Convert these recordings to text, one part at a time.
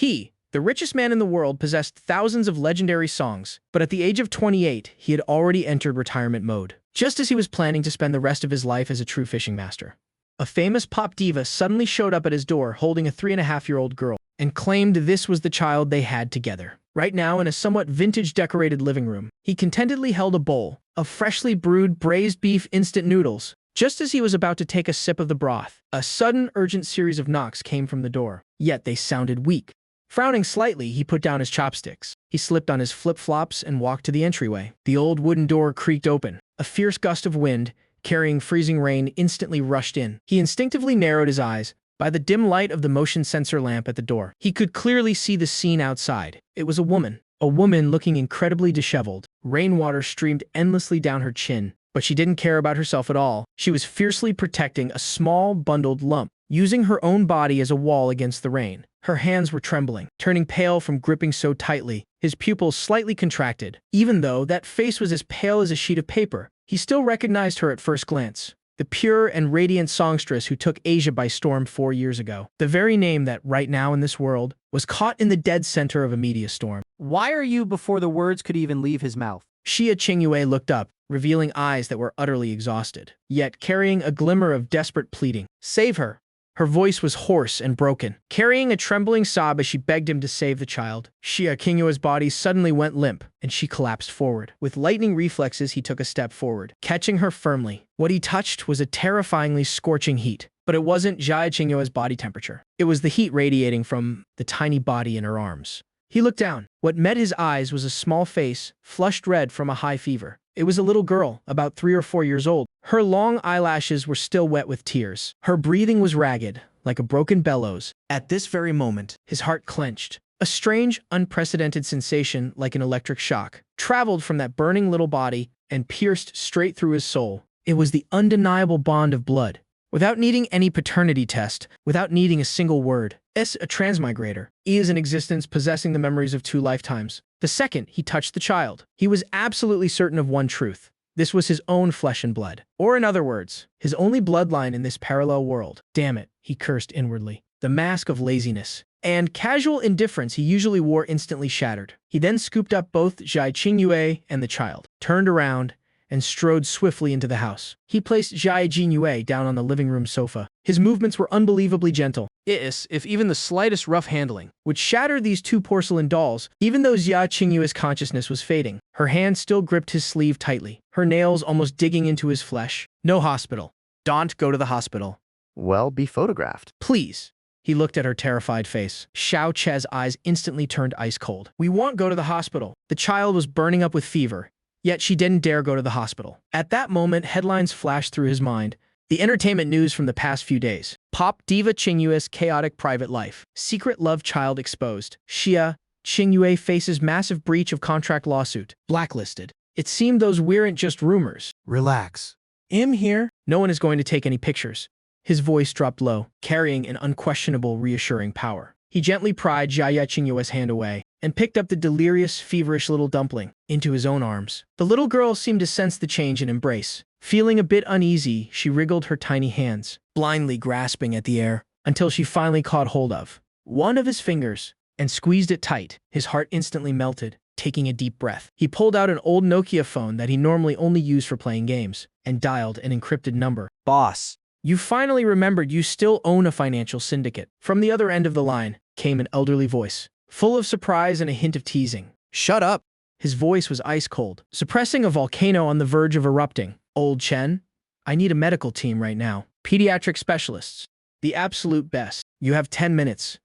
The richest man in the world, possessed thousands of legendary songs, but at the age of 28, he had already entered retirement mode, just as he was planning to spend the rest of his life as a true fishing master. A famous pop diva suddenly showed up at his door holding a 3.5-year-old girl and claimed this was the child they had together. Right now, in a somewhat vintage-decorated living room, he contentedly held a bowl of freshly brewed braised beef instant noodles. Just as he was about to take a sip of the broth, a sudden, urgent series of knocks came from the door, yet they sounded weak. Frowning slightly, he put down his chopsticks. He slipped on his flip-flops and walked to the entryway. The old wooden door creaked open. A fierce gust of wind, carrying freezing rain, instantly rushed in. He instinctively narrowed his eyes. By the dim light of the motion sensor lamp at the door, he could clearly see the scene outside. It was a woman looking incredibly disheveled. Rainwater streamed endlessly down her chin, but she didn't care about herself at all. She was fiercely protecting a small, bundled lump, using her own body as a wall against the rain. Her hands were trembling, turning pale from gripping so tightly. His pupils slightly contracted. Even though that face was as pale as a sheet of paper, he still recognized her at first glance. The pure and radiant songstress who took Asia by storm 4 years ago. The very name that, right now in this world, was caught in the dead center of a media storm. Why are you before the words could even leave his mouth? Xia Qingyue looked up, revealing eyes that were utterly exhausted, yet carrying a glimmer of desperate pleading. Save her! Her voice was hoarse and broken, carrying a trembling sob as she begged him to save the child. Xia Qingyue's body suddenly went limp, and she collapsed forward. With lightning reflexes, he took a step forward, catching her firmly. What he touched was a terrifyingly scorching heat. But it wasn't Xia Qingyue's body temperature. It was the heat radiating from the tiny body in her arms. He looked down. What met his eyes was a small face, flushed red from a high fever. It was a little girl, about 3 or 4 years old. Her long eyelashes were still wet with tears. Her breathing was ragged, like a broken bellows. At this very moment, his heart clenched. A strange, unprecedented sensation, like an electric shock, traveled from that burning little body and pierced straight through his soul. It was the undeniable bond of blood. Without needing any paternity test, without needing a single word. S, a transmigrator. E is an existence possessing the memories of 2 lifetimes. The second he touched the child, he was absolutely certain of one truth. This was his own flesh and blood. Or in other words, his only bloodline in this parallel world. Damn it, he cursed inwardly. The mask of laziness and casual indifference he usually wore instantly shattered. He then scooped up both Xia Qingyue and the child, turned around, and strode swiftly into the house. He placed Xia Qingyue down on the living room sofa. His movements were unbelievably gentle. If even the slightest rough handling would shatter these 2 porcelain dolls, even though Xia Qingyue's consciousness was fading. Her hand still gripped his sleeve tightly, her nails almost digging into his flesh. No hospital. Don't go to the hospital. Well, be photographed. Please. He looked at her terrified face. Xiao Che's eyes instantly turned ice cold. We won't go to the hospital. The child was burning up with fever. Yet she didn't dare go to the hospital. At that moment, headlines flashed through his mind. The entertainment news from the past few days. Pop diva Qingyue's chaotic private life. Secret love child exposed. Xia Qingyue faces massive breach of contract lawsuit. Blacklisted. It seemed those weren't just rumors. Relax. I'm here. No one is going to take any pictures. His voice dropped low, carrying an unquestionable, reassuring power. He gently pried Xia Qingyue's hand away and picked up the delirious, feverish little dumpling into his own arms. The little girl seemed to sense the change and embrace. Feeling a bit uneasy, she wriggled her tiny hands, blindly grasping at the air, until she finally caught hold of one of his fingers and squeezed it tight. His heart instantly melted. Taking a deep breath, he pulled out an old Nokia phone that he normally only used for playing games and dialed an encrypted number. Boss. You finally remembered you still own a financial syndicate. From the other end of the line came an elderly voice, full of surprise and a hint of teasing. Shut up. His voice was ice cold, suppressing a volcano on the verge of erupting. Old Chen, I need a medical team right now. Pediatric specialists. The absolute best. You have 10 minutes.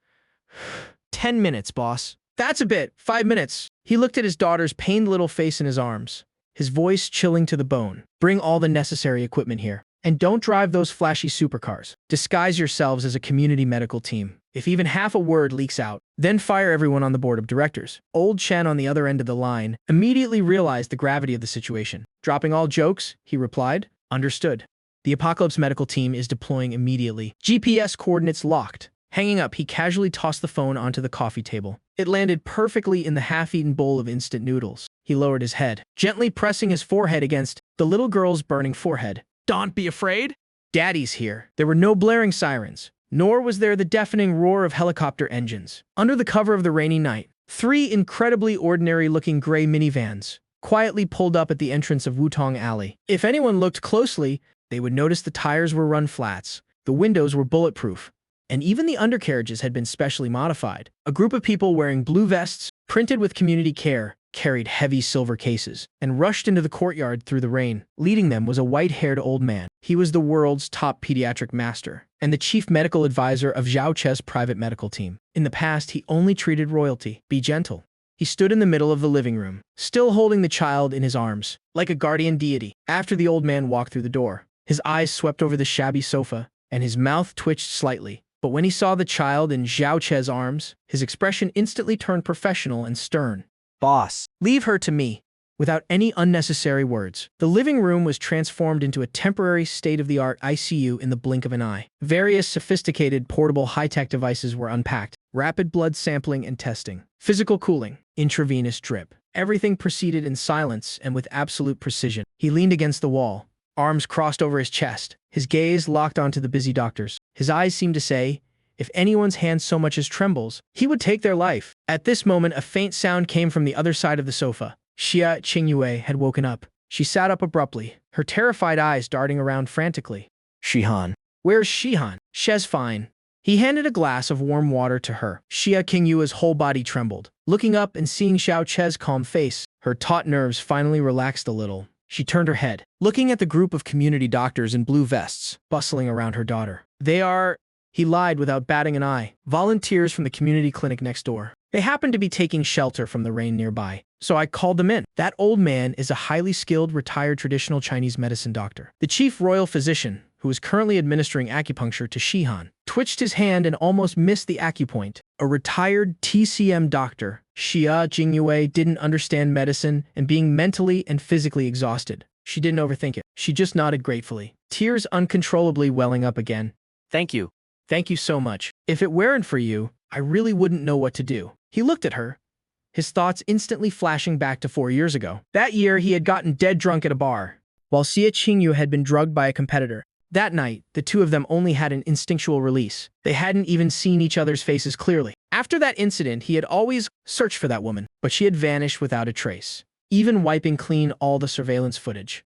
10 minutes, boss. That's a bit. 5 minutes. He looked at his daughter's pained little face in his arms, his voice chilling to the bone. Bring all the necessary equipment here. And don't drive those flashy supercars. Disguise yourselves as a community medical team. If even half a word leaks out, then fire everyone on the board of directors. Old Chen on the other end of the line immediately realized the gravity of the situation. Dropping all jokes, he replied, Understood. The Apocalypse medical team is deploying immediately. GPS coordinates locked. Hanging up, he casually tossed the phone onto the coffee table. It landed perfectly in the half-eaten bowl of instant noodles. He lowered his head, gently pressing his forehead against the little girl's burning forehead. Don't be afraid. Daddy's here. There were no blaring sirens, nor was there the deafening roar of helicopter engines. Under the cover of the rainy night, 3 incredibly ordinary-looking gray minivans quietly pulled up at the entrance of Wutong Alley. If anyone looked closely, they would notice the tires were run flats, the windows were bulletproof, and even the undercarriages had been specially modified. A group of people wearing blue vests, printed with community care, carried heavy silver cases, and rushed into the courtyard through the rain. Leading them was a white-haired old man. He was the world's top pediatric master, and the chief medical advisor of Zhao Che's private medical team. In the past, he only treated royalty. Be gentle. He stood in the middle of the living room, still holding the child in his arms, like a guardian deity. After the old man walked through the door, his eyes swept over the shabby sofa, and his mouth twitched slightly. But when he saw the child in Zhao Che's arms, his expression instantly turned professional and stern. Boss. Leave her to me. Without any unnecessary words, the living room was transformed into a temporary state-of-the-art ICU in the blink of an eye. Various sophisticated portable high-tech devices were unpacked. Rapid blood sampling and testing. Physical cooling. Intravenous drip. Everything proceeded in silence and with absolute precision. He leaned against the wall, arms crossed over his chest, his gaze locked onto the busy doctors. His eyes seemed to say, if anyone's hand so much as trembles, he would take their life. At this moment, a faint sound came from the other side of the sofa. Xia Qingyue had woken up. She sat up abruptly, her terrified eyes darting around frantically. Shihan. Where's Shihan? She's fine. He handed a glass of warm water to her. Xia Qingyue's whole body trembled. Looking up and seeing Xiao Che's calm face, her taut nerves finally relaxed a little. She turned her head, looking at the group of community doctors in blue vests, bustling around her daughter. They are, he lied without batting an eye, volunteers from the community clinic next door. They happened to be taking shelter from the rain nearby, so I called them in. That old man is a highly skilled, retired traditional Chinese medicine doctor. The chief royal physician, who is currently administering acupuncture to Shihan, twitched his hand and almost missed the acupoint. A retired TCM doctor, Xia Qingyue didn't understand medicine and being mentally and physically exhausted. She didn't overthink it. She just nodded gratefully, tears uncontrollably welling up again. Thank you. Thank you so much. If it weren't for you, I really wouldn't know what to do. He looked at her, his thoughts instantly flashing back to 4 years ago. That year, he had gotten dead drunk at a bar, while Xia Qingyu had been drugged by a competitor. That night, the two of them only had an instinctual release. They hadn't even seen each other's faces clearly. After that incident, he had always searched for that woman, but she had vanished without a trace, even wiping clean all the surveillance footage.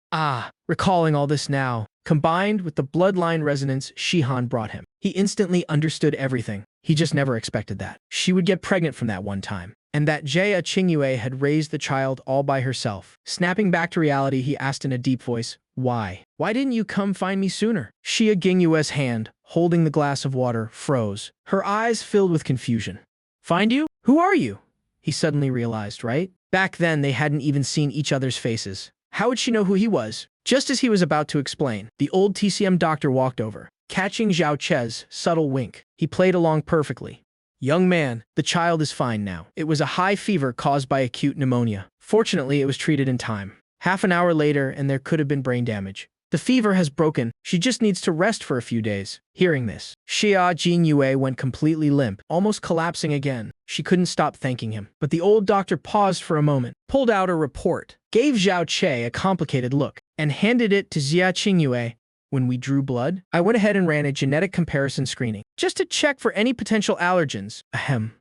Recalling all this now, combined with the bloodline resonance Shihan brought him, he instantly understood everything. He just never expected that. She would get pregnant from that one time, and that Xia Qingyue had raised the child all by herself. Snapping back to reality, he asked in a deep voice, Why? Why didn't you come find me sooner? Xia Qingyue's hand, holding the glass of water, froze, her eyes filled with confusion. Find you? Who are you? He suddenly realized, right? Back then, they hadn't even seen each other's faces. How would she know who he was? Just as he was about to explain, the old TCM doctor walked over, catching Zhao Che's subtle wink. He played along perfectly. Young man, the child is fine now. It was a high fever caused by acute pneumonia. Fortunately, it was treated in time. Half an hour later, and there could have been brain damage. The fever has broken. She just needs to rest for a few days. Hearing this, Xia Qingyue went completely limp, almost collapsing again. She couldn't stop thanking him. But the old doctor paused for a moment, pulled out a report, gave Zhao Che a complicated look, and handed it to Xia Qingyue. When we drew blood, I went ahead and ran a genetic comparison screening, just to check for any potential allergens. Ahem.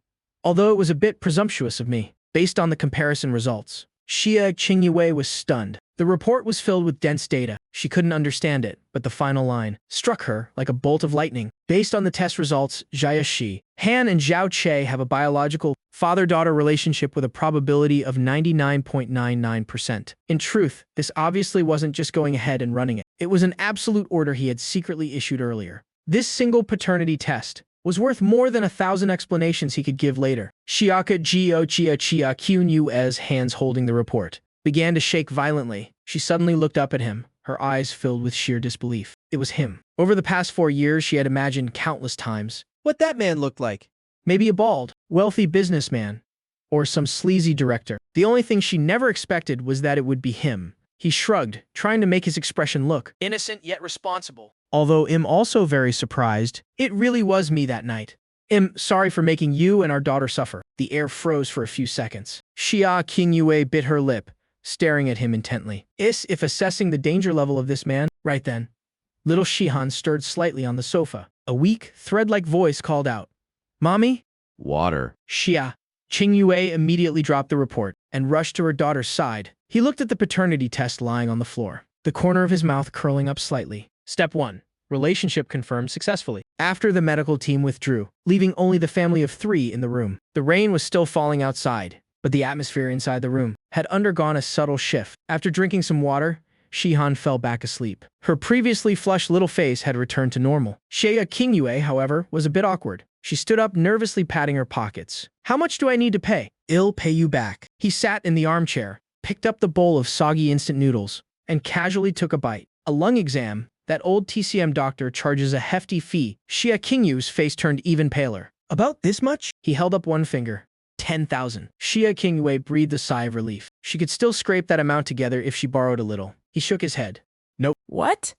Although it was a bit presumptuous of me, based on the comparison results. Xia Qingyue was stunned. The report was filled with dense data. She couldn't understand it, but the final line struck her like a bolt of lightning. Based on the test results, Jia Shi, Han and Zhao Che have a biological father-daughter relationship with a probability of 99.99%. In truth, this obviously wasn't just going ahead and running it. It was an absolute order he had secretly issued earlier. This single paternity test was worth more than 1,000 explanations he could give later. Xiaka Jio Chia Chia Qnu's hands holding the report began to shake violently. She suddenly looked up at him, her eyes filled with sheer disbelief. It was him. Over the past 4 years, she had imagined countless times What that man looked like. maybe a bald, wealthy businessman, or some sleazy director. The only thing she never expected was that it would be him. He shrugged, trying to make his expression look innocent yet responsible. Although I'm also very surprised, it really was me that night. I'm sorry for making you and our daughter suffer. The air froze for a few seconds. Xia Qingyue bit her lip, staring at him intently. If assessing the danger level of this man, right then. Little Shihan stirred slightly on the sofa. A weak, thread-like voice called out, "Mommy?" Water. Xia. Qingyue immediately dropped the report and rushed to her daughter's side. He looked at the paternity test lying on the floor, the corner of his mouth curling up slightly. Step 1. Relationship confirmed successfully. After the medical team withdrew, leaving only the family of 3 in the room. The rain was still falling outside, but the atmosphere inside the room had undergone a subtle shift. After drinking some water, Shihan fell back asleep. Her previously flushed little face had returned to normal. Xia Qingyue, however, was a bit awkward. She stood up, nervously patting her pockets. "How much do I need to pay?" "I'll pay you back." He sat in the armchair, picked up the bowl of soggy instant noodles, and casually took a bite. "A lung exam? That old TCM doctor charges a hefty fee." Xia Qingyue's face turned even paler. "About this much?" He held up one finger. 10,000. Xia Qingyue breathed a sigh of relief. She could still scrape that amount together if she borrowed a little. He shook his head. "Nope." What?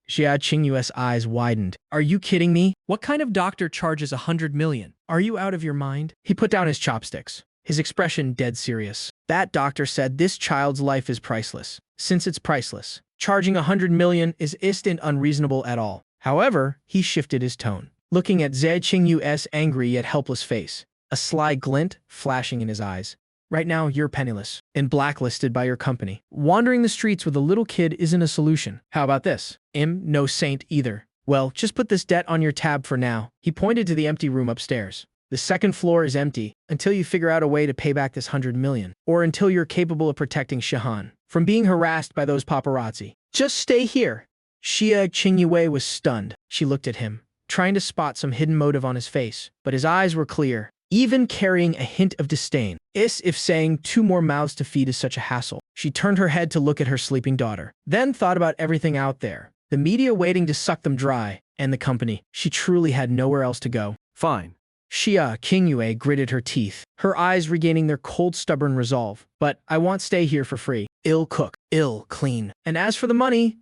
Xia Qingyue's eyes widened. "Are you kidding me? What kind of doctor charges 100 million? Are you out of your mind?" He put down his chopsticks, his expression dead serious. "That doctor said this child's life is priceless. Since it's priceless, charging 100 million isn't unreasonable at all." However, he shifted his tone, looking at Xia Qingyue's angry yet helpless face, a sly glint flashing in his eyes. "Right now, you're penniless and blacklisted by your company. Wandering the streets with a little kid isn't a solution. How about this? No saint either. Well, just put this debt on your tab for now." He pointed to the empty room upstairs. "The second floor is empty until you figure out a way to pay back this 100 million, or until you're capable of protecting Shihan from being harassed by those paparazzi. Just stay here." Xia Qingyue was stunned. She looked at him, trying to spot some hidden motive on his face, but his eyes were clear, even carrying a hint of disdain. If saying 2 more mouths to feed is such a hassle. She turned her head to look at her sleeping daughter, then thought about everything out there. The media waiting to suck them dry, and the company. She truly had nowhere else to go. Fine. Xia Qingyue gritted her teeth, her eyes regaining their cold, stubborn resolve. "But I won't stay here for free. I'll cook, I'll clean. And as for the money,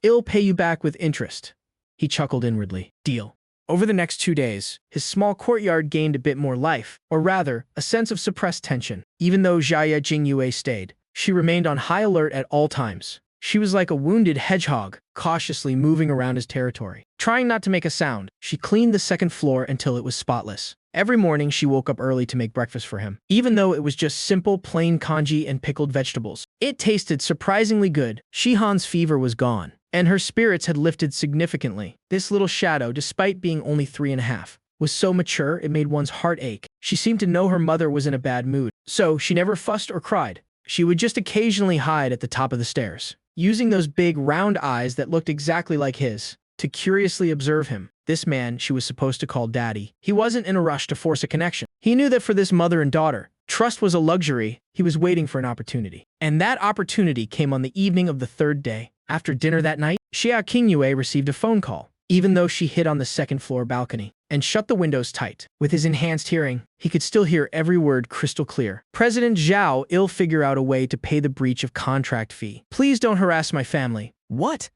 I'll pay you back with interest." He chuckled inwardly. "Deal." Over the next 2 days, his small courtyard gained a bit more life, or rather, a sense of suppressed tension. Even though Xia Qingyue stayed, she remained on high alert at all times. She was like a wounded hedgehog, cautiously moving around his territory. Trying not to make a sound, she cleaned the second floor until it was spotless. Every morning, she woke up early to make breakfast for him. Even though it was just simple, plain congee and pickled vegetables, it tasted surprisingly good. Shihan's fever was gone, and her spirits had lifted significantly. This little shadow, despite being only 3.5, was so mature it made one's heart ache. She seemed to know her mother was in a bad mood, so she never fussed or cried. She would just occasionally hide at the top of the stairs, using those big, round eyes that looked exactly like his, to curiously observe him. This man she was supposed to call Daddy. He wasn't in a rush to force a connection. He knew that for this mother and daughter, trust was a luxury. He was waiting for an opportunity. And that opportunity came on the evening of the 3rd day. After dinner that night, Xia Qingyue received a phone call, even though she hid on the second-floor balcony and shut the windows tight. With his enhanced hearing, he could still hear every word crystal clear. "President Zhao, I'll figure out a way to pay the breach of contract fee. Please don't harass my family." What?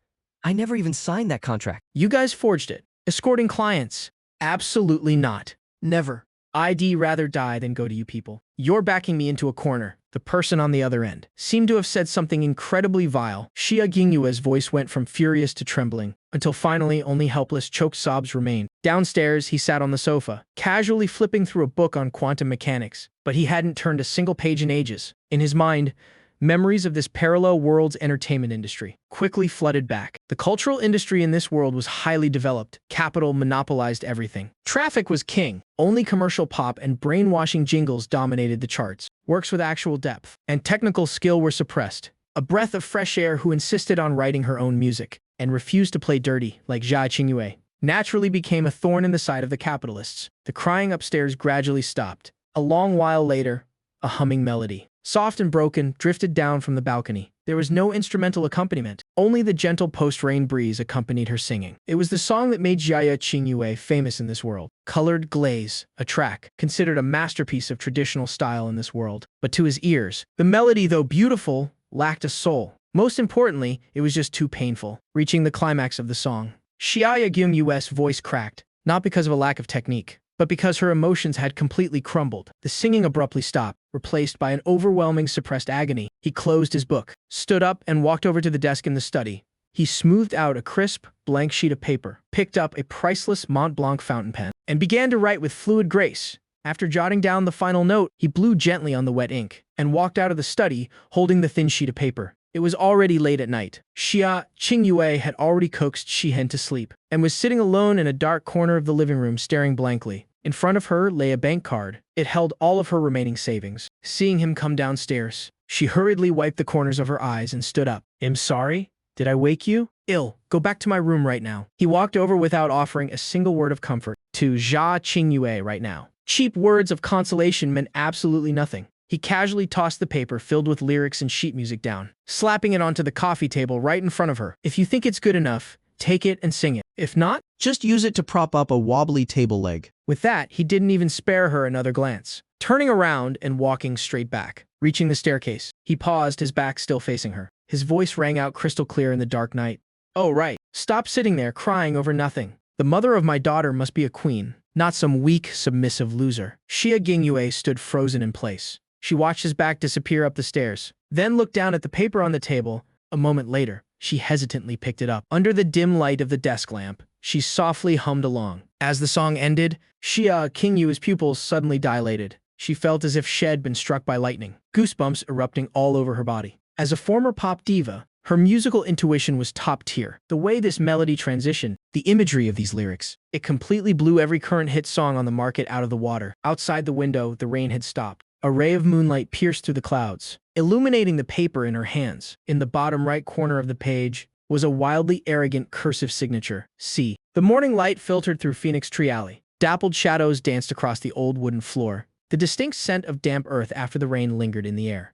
I never even signed that contract. "You guys forged it. Escorting clients." "Absolutely not. Never. I'd rather die than go to you people. You're backing me into a corner." The person on the other end seemed to have said something incredibly vile. Xia Qingyue's voice went from furious to trembling, until finally only helpless choked sobs remained. Downstairs, he sat on the sofa, casually flipping through a book on quantum mechanics, but he hadn't turned a single page in ages. In his mind, memories of this parallel world's entertainment industry quickly flooded back. The cultural industry in this world was highly developed. Capital monopolized everything. Traffic was king. Only commercial pop and brainwashing jingles dominated the charts. Works with actual depth and technical skill were suppressed. A breath of fresh air who insisted on writing her own music and refused to play dirty, like Xia Qingyue, naturally became a thorn in the side of the capitalists. The crying upstairs gradually stopped. A long while later, a humming melody, soft and broken, drifted down from the balcony. There was no instrumental accompaniment. Only the gentle post-rain breeze accompanied her singing. It was the song that made Xia Qingyue famous in this world. Colored Glaze, a track considered a masterpiece of traditional style in this world. But to his ears, the melody, though beautiful, lacked a soul. Most importantly, it was just too painful. Reaching the climax of the song, Xia Qingyue's voice cracked, not because of a lack of technique, but because her emotions had completely crumbled. The singing abruptly stopped, replaced by an overwhelming suppressed agony. He closed his book, stood up, and walked over to the desk in the study, He smoothed out a crisp, blank sheet of paper, picked up a priceless Mont Blanc fountain pen, and began to write with fluid grace. After jotting down the final note, he blew gently on the wet ink and walked out of the study, holding the thin sheet of paper. It was already late at night. Xia Qingyue had already coaxed Shihen to sleep and was sitting alone in a dark corner of the living room staring blankly. In front of her lay a bank card. It held all of her remaining savings. Seeing him come downstairs, she hurriedly wiped the corners of her eyes and stood up. "I'm sorry? Did I wake you?" "Ill. Go back to my room right now." He walked over without offering a single word of comfort to Xia Qingyue right now. Cheap words of consolation meant absolutely nothing. He casually tossed the paper filled with lyrics and sheet music down, slapping it onto the coffee table right in front of her. "If you think it's good enough, take it and sing it. If not, just use it to prop up a wobbly table leg." With that, he didn't even spare her another glance. Turning around and walking straight back. Reaching the staircase, he paused, his back still facing her. His voice rang out crystal clear in the dark night. "Oh right, stop sitting there crying over nothing. The mother of my daughter must be a queen, not some weak, submissive loser." Xia Qingyue stood frozen in place. She watched his back disappear up the stairs, then looked down at the paper on the table. A moment later, she hesitantly picked it up. Under the dim light of the desk lamp, she softly hummed along. As the song ended, Xia Qingyue's pupils suddenly dilated. She felt as if she had been struck by lightning, goosebumps erupting all over her body. As a former pop diva, her musical intuition was top tier. The way this melody transitioned, the imagery of these lyrics, it completely blew every current hit song on the market out of the water. Outside the window, the rain had stopped. A ray of moonlight pierced through the clouds, illuminating the paper in her hands. In the bottom right corner of the page was a wildly arrogant cursive signature, C. The morning light filtered through Phoenix Tree Alley. Dappled shadows danced across the old wooden floor. The distinct scent of damp earth after the rain lingered in the air.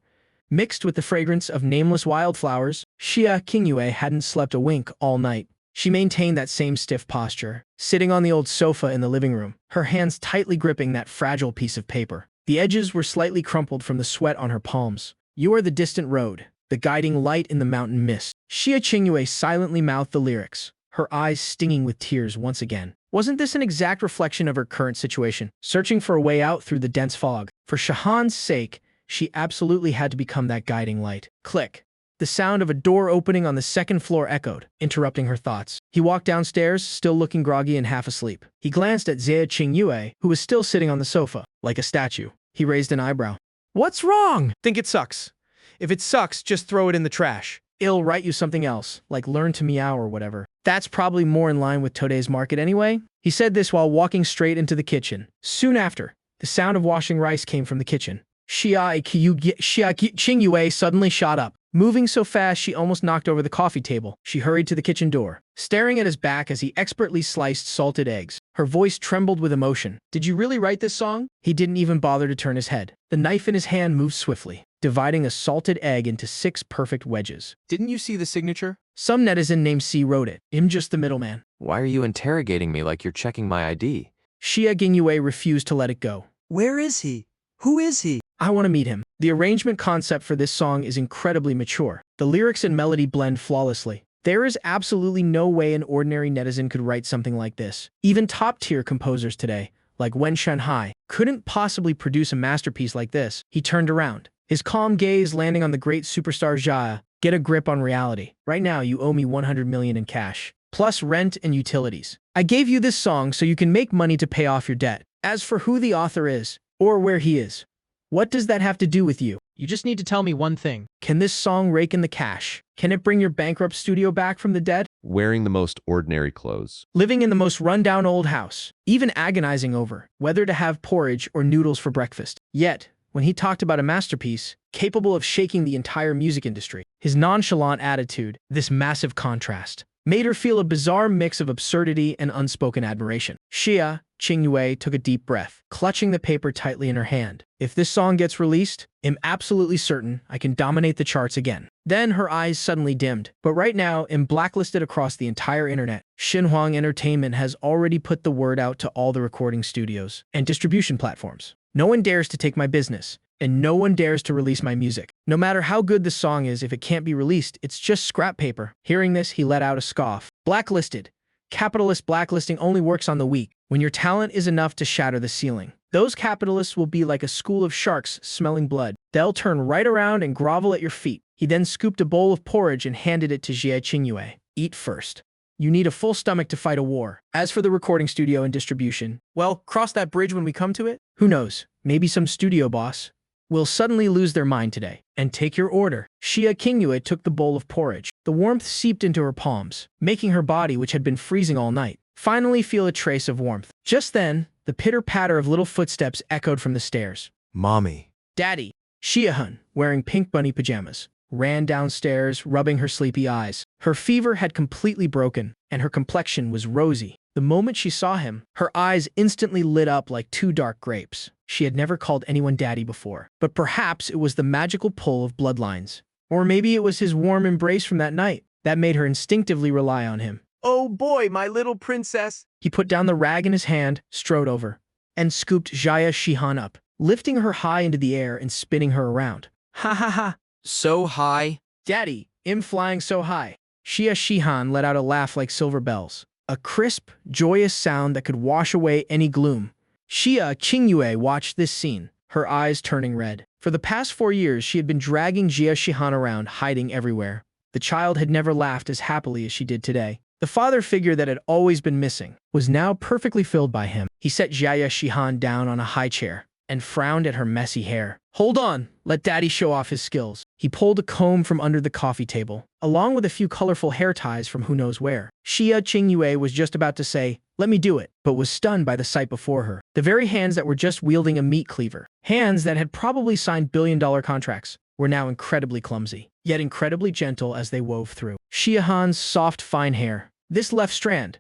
Mixed with the fragrance of nameless wildflowers, Xia Qingyue hadn't slept a wink all night. She maintained that same stiff posture, sitting on the old sofa in the living room, her hands tightly gripping that fragile piece of paper. The edges were slightly crumpled from the sweat on her palms. "You are the distant road, the guiding light in the mountain mist." Xia Qingyue silently mouthed the lyrics, her eyes stinging with tears once again. Wasn't this an exact reflection of her current situation, searching for a way out through the dense fog? For Shahan's sake, she absolutely had to become that guiding light. Click. The sound of a door opening on the second floor echoed, interrupting her thoughts. He walked downstairs, still looking groggy and half asleep. He glanced at Xia Qingyue, who was still sitting on the sofa, like a statue. He raised an eyebrow. "What's wrong?" "Think it sucks. If it sucks, just throw it in the trash. It'll write you something else, like learn to meow or whatever. That's probably more in line with today's market anyway." He said this while walking straight into the kitchen. Soon after, the sound of washing rice came from the kitchen. Xia Qingyue suddenly shot up. Moving so fast she almost knocked over the coffee table, she hurried to the kitchen door, staring at his back as he expertly sliced salted eggs. Her voice trembled with emotion. "Did you really write this song?" He didn't even bother to turn his head. The knife in his hand moved swiftly, dividing a salted egg into 6 perfect wedges. "Didn't you see the signature?" "Some netizen named C wrote it. I'm just the middleman." Why are you interrogating me like you're checking my ID? Xia Qingyue refused to let it go. "Where is he? Who is he?" "I want to meet him." The arrangement concept for this song is incredibly mature. The lyrics and melody blend flawlessly. There is absolutely no way an ordinary netizen could write something like this. Even top-tier composers today, like Wen Shanhai, couldn't possibly produce a masterpiece like this. He turned around, his calm gaze landing on the great superstar Xia. "Get a grip on reality. Right now you owe me 100 million in cash, plus rent and utilities. I gave you this song so you can make money to pay off your debt. As for who the author is, or where he is, what does that have to do with you? You just need to tell me one thing. Can this song rake in the cash? Can it bring your bankrupt studio back from the dead? Wearing the most ordinary clothes. Living in the most run-down old house, even agonizing over whether to have porridge or noodles for breakfast. Yet, when he talked about a masterpiece capable of shaking the entire music industry, his nonchalant attitude, this massive contrast, made her feel a bizarre mix of absurdity and unspoken admiration. Xia Qingyue took a deep breath, clutching the paper tightly in her hand. If this song gets released, I'm absolutely certain I can dominate the charts again. Then her eyes suddenly dimmed. But right now, I'm blacklisted across the entire internet. Xinhuang Entertainment has already put the word out to all the recording studios and distribution platforms. No one dares to take my business, and no one dares to release my music. No matter how good the song is, if it can't be released, it's just scrap paper. Hearing this, he let out a scoff. Blacklisted. Capitalist blacklisting only works on the weak, when your talent is enough to shatter the ceiling. Those capitalists will be like a school of sharks smelling blood. They'll turn right around and grovel at your feet. He then scooped a bowl of porridge and handed it to Xia Qingyue. Eat first. You need a full stomach to fight a war. As for the recording studio and distribution, well, cross that bridge when we come to it. Who knows? Maybe some studio boss will suddenly lose their mind today. And take your order. Shia Kingyue took the bowl of porridge. The warmth seeped into her palms, making her body, which had been freezing all night, finally feel a trace of warmth. Just then, the pitter-patter of little footsteps echoed from the stairs. Mommy. Daddy, Shia-hun, wearing pink bunny pajamas, ran downstairs, rubbing her sleepy eyes. Her fever had completely broken, and her complexion was rosy. The moment she saw him, her eyes instantly lit up like two dark grapes. She had never called anyone daddy before, but perhaps it was the magical pull of bloodlines. Or maybe it was his warm embrace from that night that made her instinctively rely on him. Oh boy, my little princess. He put down the rag in his hand, strode over, and scooped Jaya Shihan up, lifting her high into the air and spinning her around. Ha ha ha! So high. Daddy, I'm flying so high. Shia Shihan let out a laugh like silver bells, a crisp, joyous sound that could wash away any gloom. Shia Qingyue watched this scene, her eyes turning red. For the past 4 years, she had been dragging Jia Shihan around, hiding everywhere. The child had never laughed as happily as she did today. The father figure that had always been missing was now perfectly filled by him. He set Jia Shihan down on a high chair and frowned at her messy hair. Hold on, let daddy show off his skills. He pulled a comb from under the coffee table, along with a few colorful hair ties from who knows where. Shia Qingyue was just about to say, let me do it, but was stunned by the sight before her. The very hands that were just wielding a meat cleaver, hands that had probably signed billion-dollar contracts, were now incredibly clumsy, yet incredibly gentle as they wove through Shiahan's soft, fine hair. This left strand.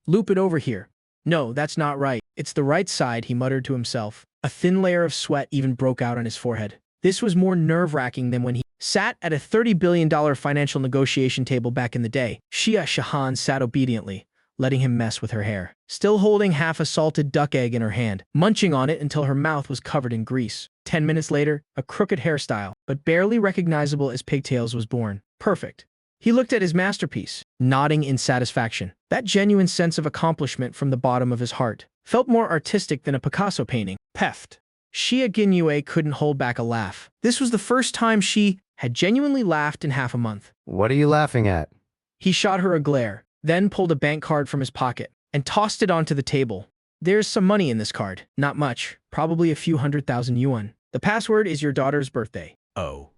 Loop it over here. No, that's not right. It's the right side, he muttered to himself. A thin layer of sweat even broke out on his forehead. This was more nerve-wracking than when he sat at a $30 billion financial negotiation table back in the day. Shia Shihan sat obediently, letting him mess with her hair, still holding half a salted duck egg in her hand, munching on it until her mouth was covered in grease. 10 minutes later, a crooked hairstyle, but barely recognizable as pigtails, was born. Perfect. He looked at his masterpiece, nodding in satisfaction. That genuine sense of accomplishment from the bottom of his heart felt more artistic than a Picasso painting. Peft. Shia Ginue couldn't hold back a laugh. This was the first time she had genuinely laughed in half a month. What are you laughing at? He shot her a glare, then pulled a bank card from his pocket and tossed it onto the table. There's some money in this card. Not much. Probably a few 100,000 yuan. The password is your daughter's birthday. Oh,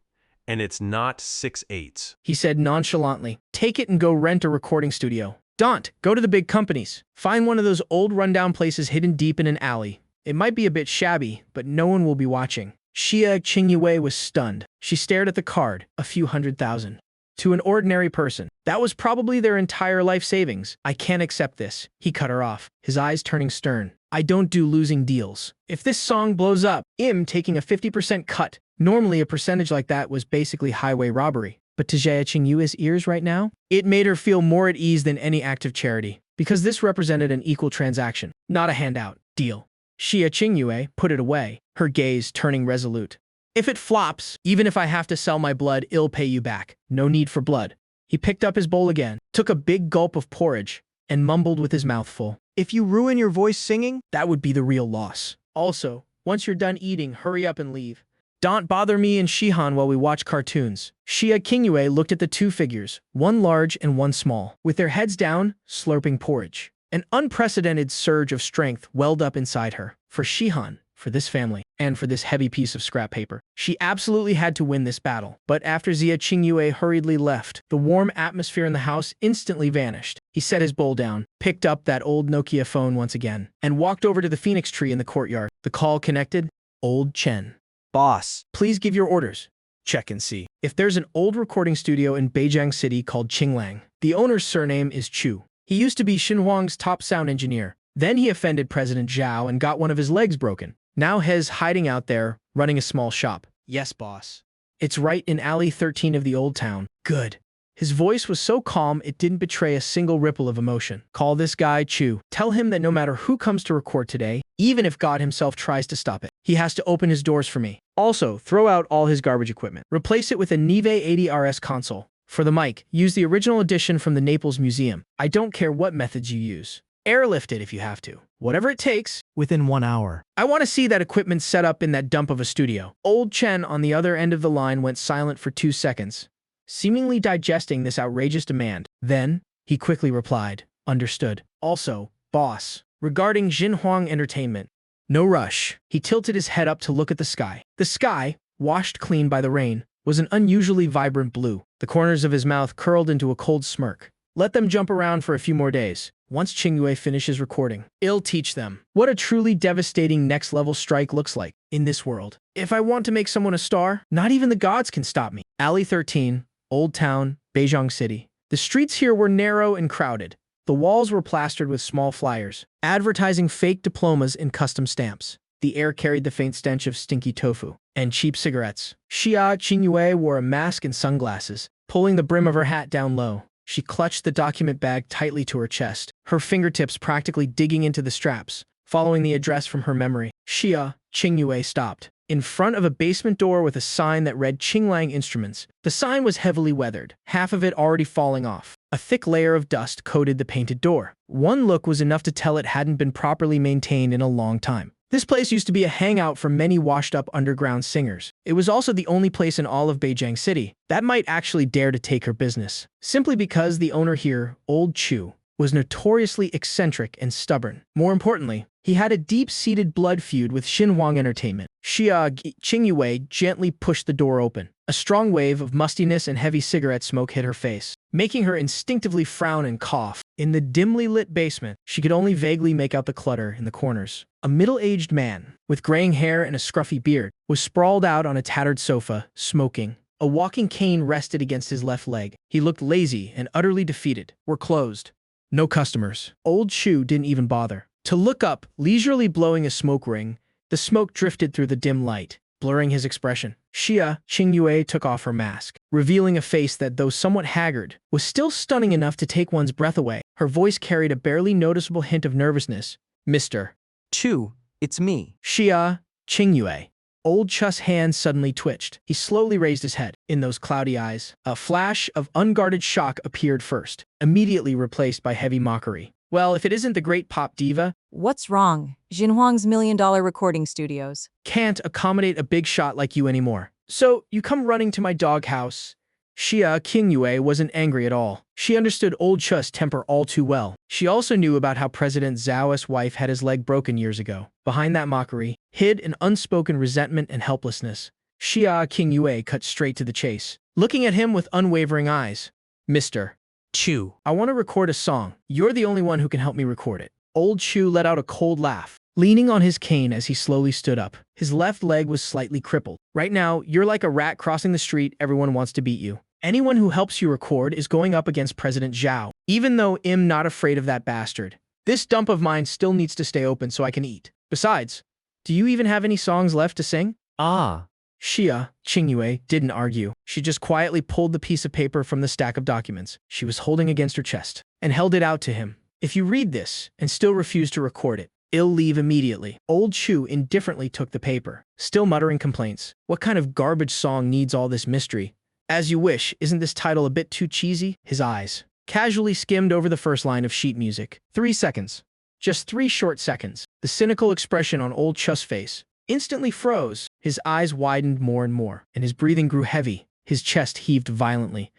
and it's not 6/8. He said nonchalantly. Take it and go rent a recording studio. Don't go to the big companies. Find one of those old rundown places hidden deep in an alley. It might be a bit shabby, but no one will be watching. Shia Qingyue was stunned. She stared at the card, a few 100,000. To an ordinary person, that was probably their entire life savings. I can't accept this. He cut her off, his eyes turning stern. I don't do losing deals. If this song blows up, I'm taking a 50% cut. Normally, a percentage like that was basically highway robbery. But to Jia Qingyue's ears right now, it made her feel more at ease than any act of charity, because this represented an equal transaction, not a handout. Deal. Shia Qingyue put it away, her gaze turning resolute. If it flops, even if I have to sell my blood, I'll pay you back. No need for blood. He picked up his bowl again, took a big gulp of porridge, and mumbled with his mouth full. If you ruin your voice singing, That would be the real loss. Also, once you're done eating, hurry up and leave. Don't bother me and Shihan while we watch cartoons. Shia Qingyue looked at the two figures, one large and one small, with their heads down, slurping porridge. An unprecedented surge of strength welled up inside her. For Shihan, for this family, and for this heavy piece of scrap paper. She absolutely had to win this battle. But after Jia Qingyue hurriedly left, the warm atmosphere in the house instantly vanished. He set his bowl down, picked up that old Nokia phone once again, and walked over to the phoenix tree in the courtyard. The call connected. Old Chen. boss. Please give your orders. Check and see. If there's an old recording studio in Beijing City called Qinglang, the owner's surname is Chu. He used to be Xinhuang's top sound engineer. Then he offended President Zhao and got one of his legs broken. Now he's hiding out there, running a small shop. Yes, boss. It's right in alley 13 of the old town. Good. His voice was so calm it didn't betray a single ripple of emotion. Call this guy Chu. Tell him that no matter who comes to record today, even if God himself tries to stop it, he has to open his doors for me. Also, throw out all his garbage equipment. Replace it with a Nive 80RS console. For the mic, use the original edition from the Naples Museum. I don't care what methods you use. Airlift it if you have to. Whatever it takes. Within 1 hour. I want to see that equipment set up in that dump of a studio. Old Chen on the other end of the line went silent for 2 seconds. seemingly digesting this outrageous demand. Then, he quickly replied, "Understood. Also, boss, regarding Xinhuang Entertainment, no rush." He tilted his head up to look at the sky. The sky, washed clean by the rain, was an unusually vibrant blue. The corners of his mouth curled into a cold smirk. "Let them jump around for a few more days. Once Qingyue finishes recording, it'll teach them what a truly devastating next-level strike looks like in this world. If I want to make someone a star, not even the gods can stop me." Alley 13, Old Town, Beijing City. The streets here were narrow and crowded. The walls were plastered with small flyers, advertising fake diplomas and custom stamps. The air carried the faint stench of stinky tofu and cheap cigarettes. Xia Qingyue wore a mask and sunglasses, pulling the brim of her hat down low. She clutched the document bag tightly to her chest, her fingertips practically digging into the straps, following the address from her memory. Xia Qingyue stopped in front of a basement door with a sign that read Qinglang Instruments. The sign was heavily weathered, half of it already falling off. A thick layer of dust coated the painted door. One look was enough to tell it hadn't been properly maintained in a long time. This place used to be a hangout for many washed-up underground singers. It was also the only place in all of Beijing City that might actually dare to take her business, simply because the owner here, Old Chu, was notoriously eccentric and stubborn. More importantly, he had a deep-seated blood feud with Xinhuang Entertainment. Xia Qingyue gently pushed the door open. A strong wave of mustiness and heavy cigarette smoke hit her face, making her instinctively frown and cough. In the dimly lit basement, she could only vaguely make out the clutter in the corners. A middle-aged man, with graying hair and a scruffy beard, was sprawled out on a tattered sofa, smoking. A walking cane rested against his left leg. He looked lazy and utterly defeated. "We're closed. No customers." Old Chu didn't even bother to look up, leisurely blowing a smoke ring. The smoke drifted through the dim light, blurring his expression. Xia Qingyue took off her mask, revealing a face that, though somewhat haggard, was still stunning enough to take one's breath away. Her voice carried a barely noticeable hint of nervousness. "Mr. Chu, it's me. Xia Qingyue." Old Chu's hand suddenly twitched. He slowly raised his head. In those cloudy eyes, a flash of unguarded shock appeared first, immediately replaced by heavy mockery. "Well, if it isn't the great pop diva, What's wrong? Xinhuang's $1 million recording studios. can't accommodate a big shot like you anymore. So, you come running to my doghouse." Xia Qingyue wasn't angry at all. She understood Old Chu's temper all too well. She also knew about how President Zhao's wife had his leg broken years ago. Behind that mockery hid an unspoken resentment and helplessness. Xia Qingyue cut straight to the chase, looking at him with unwavering eyes. "Mr. Chu, I want to record a song. You're the only one who can help me record it." Old Chu let out a cold laugh, leaning on his cane as he slowly stood up. His left leg was slightly crippled. "Right now, you're like a rat crossing the street. Everyone wants to beat you. Anyone who helps you record is going up against President Zhao. Even though I'm not afraid of that bastard, this dump of mine still needs to stay open so I can eat. Besides, do you even have any songs left to sing?" Ah. Xia Qingyue didn't argue. She just quietly pulled the piece of paper from the stack of documents she was holding against her chest and held it out to him. "If you read this and still refuse to record it, I'll leave immediately." Old Chu indifferently took the paper, still muttering complaints. "What kind of garbage song needs all this mystery? As you wish, isn't this title a bit too cheesy?" His eyes casually skimmed over the first line of sheet music. 3 seconds. Just 3 short seconds. The cynical expression on Old Chu's face instantly froze. His eyes widened more and more, and his breathing grew heavy. His chest heaved violently.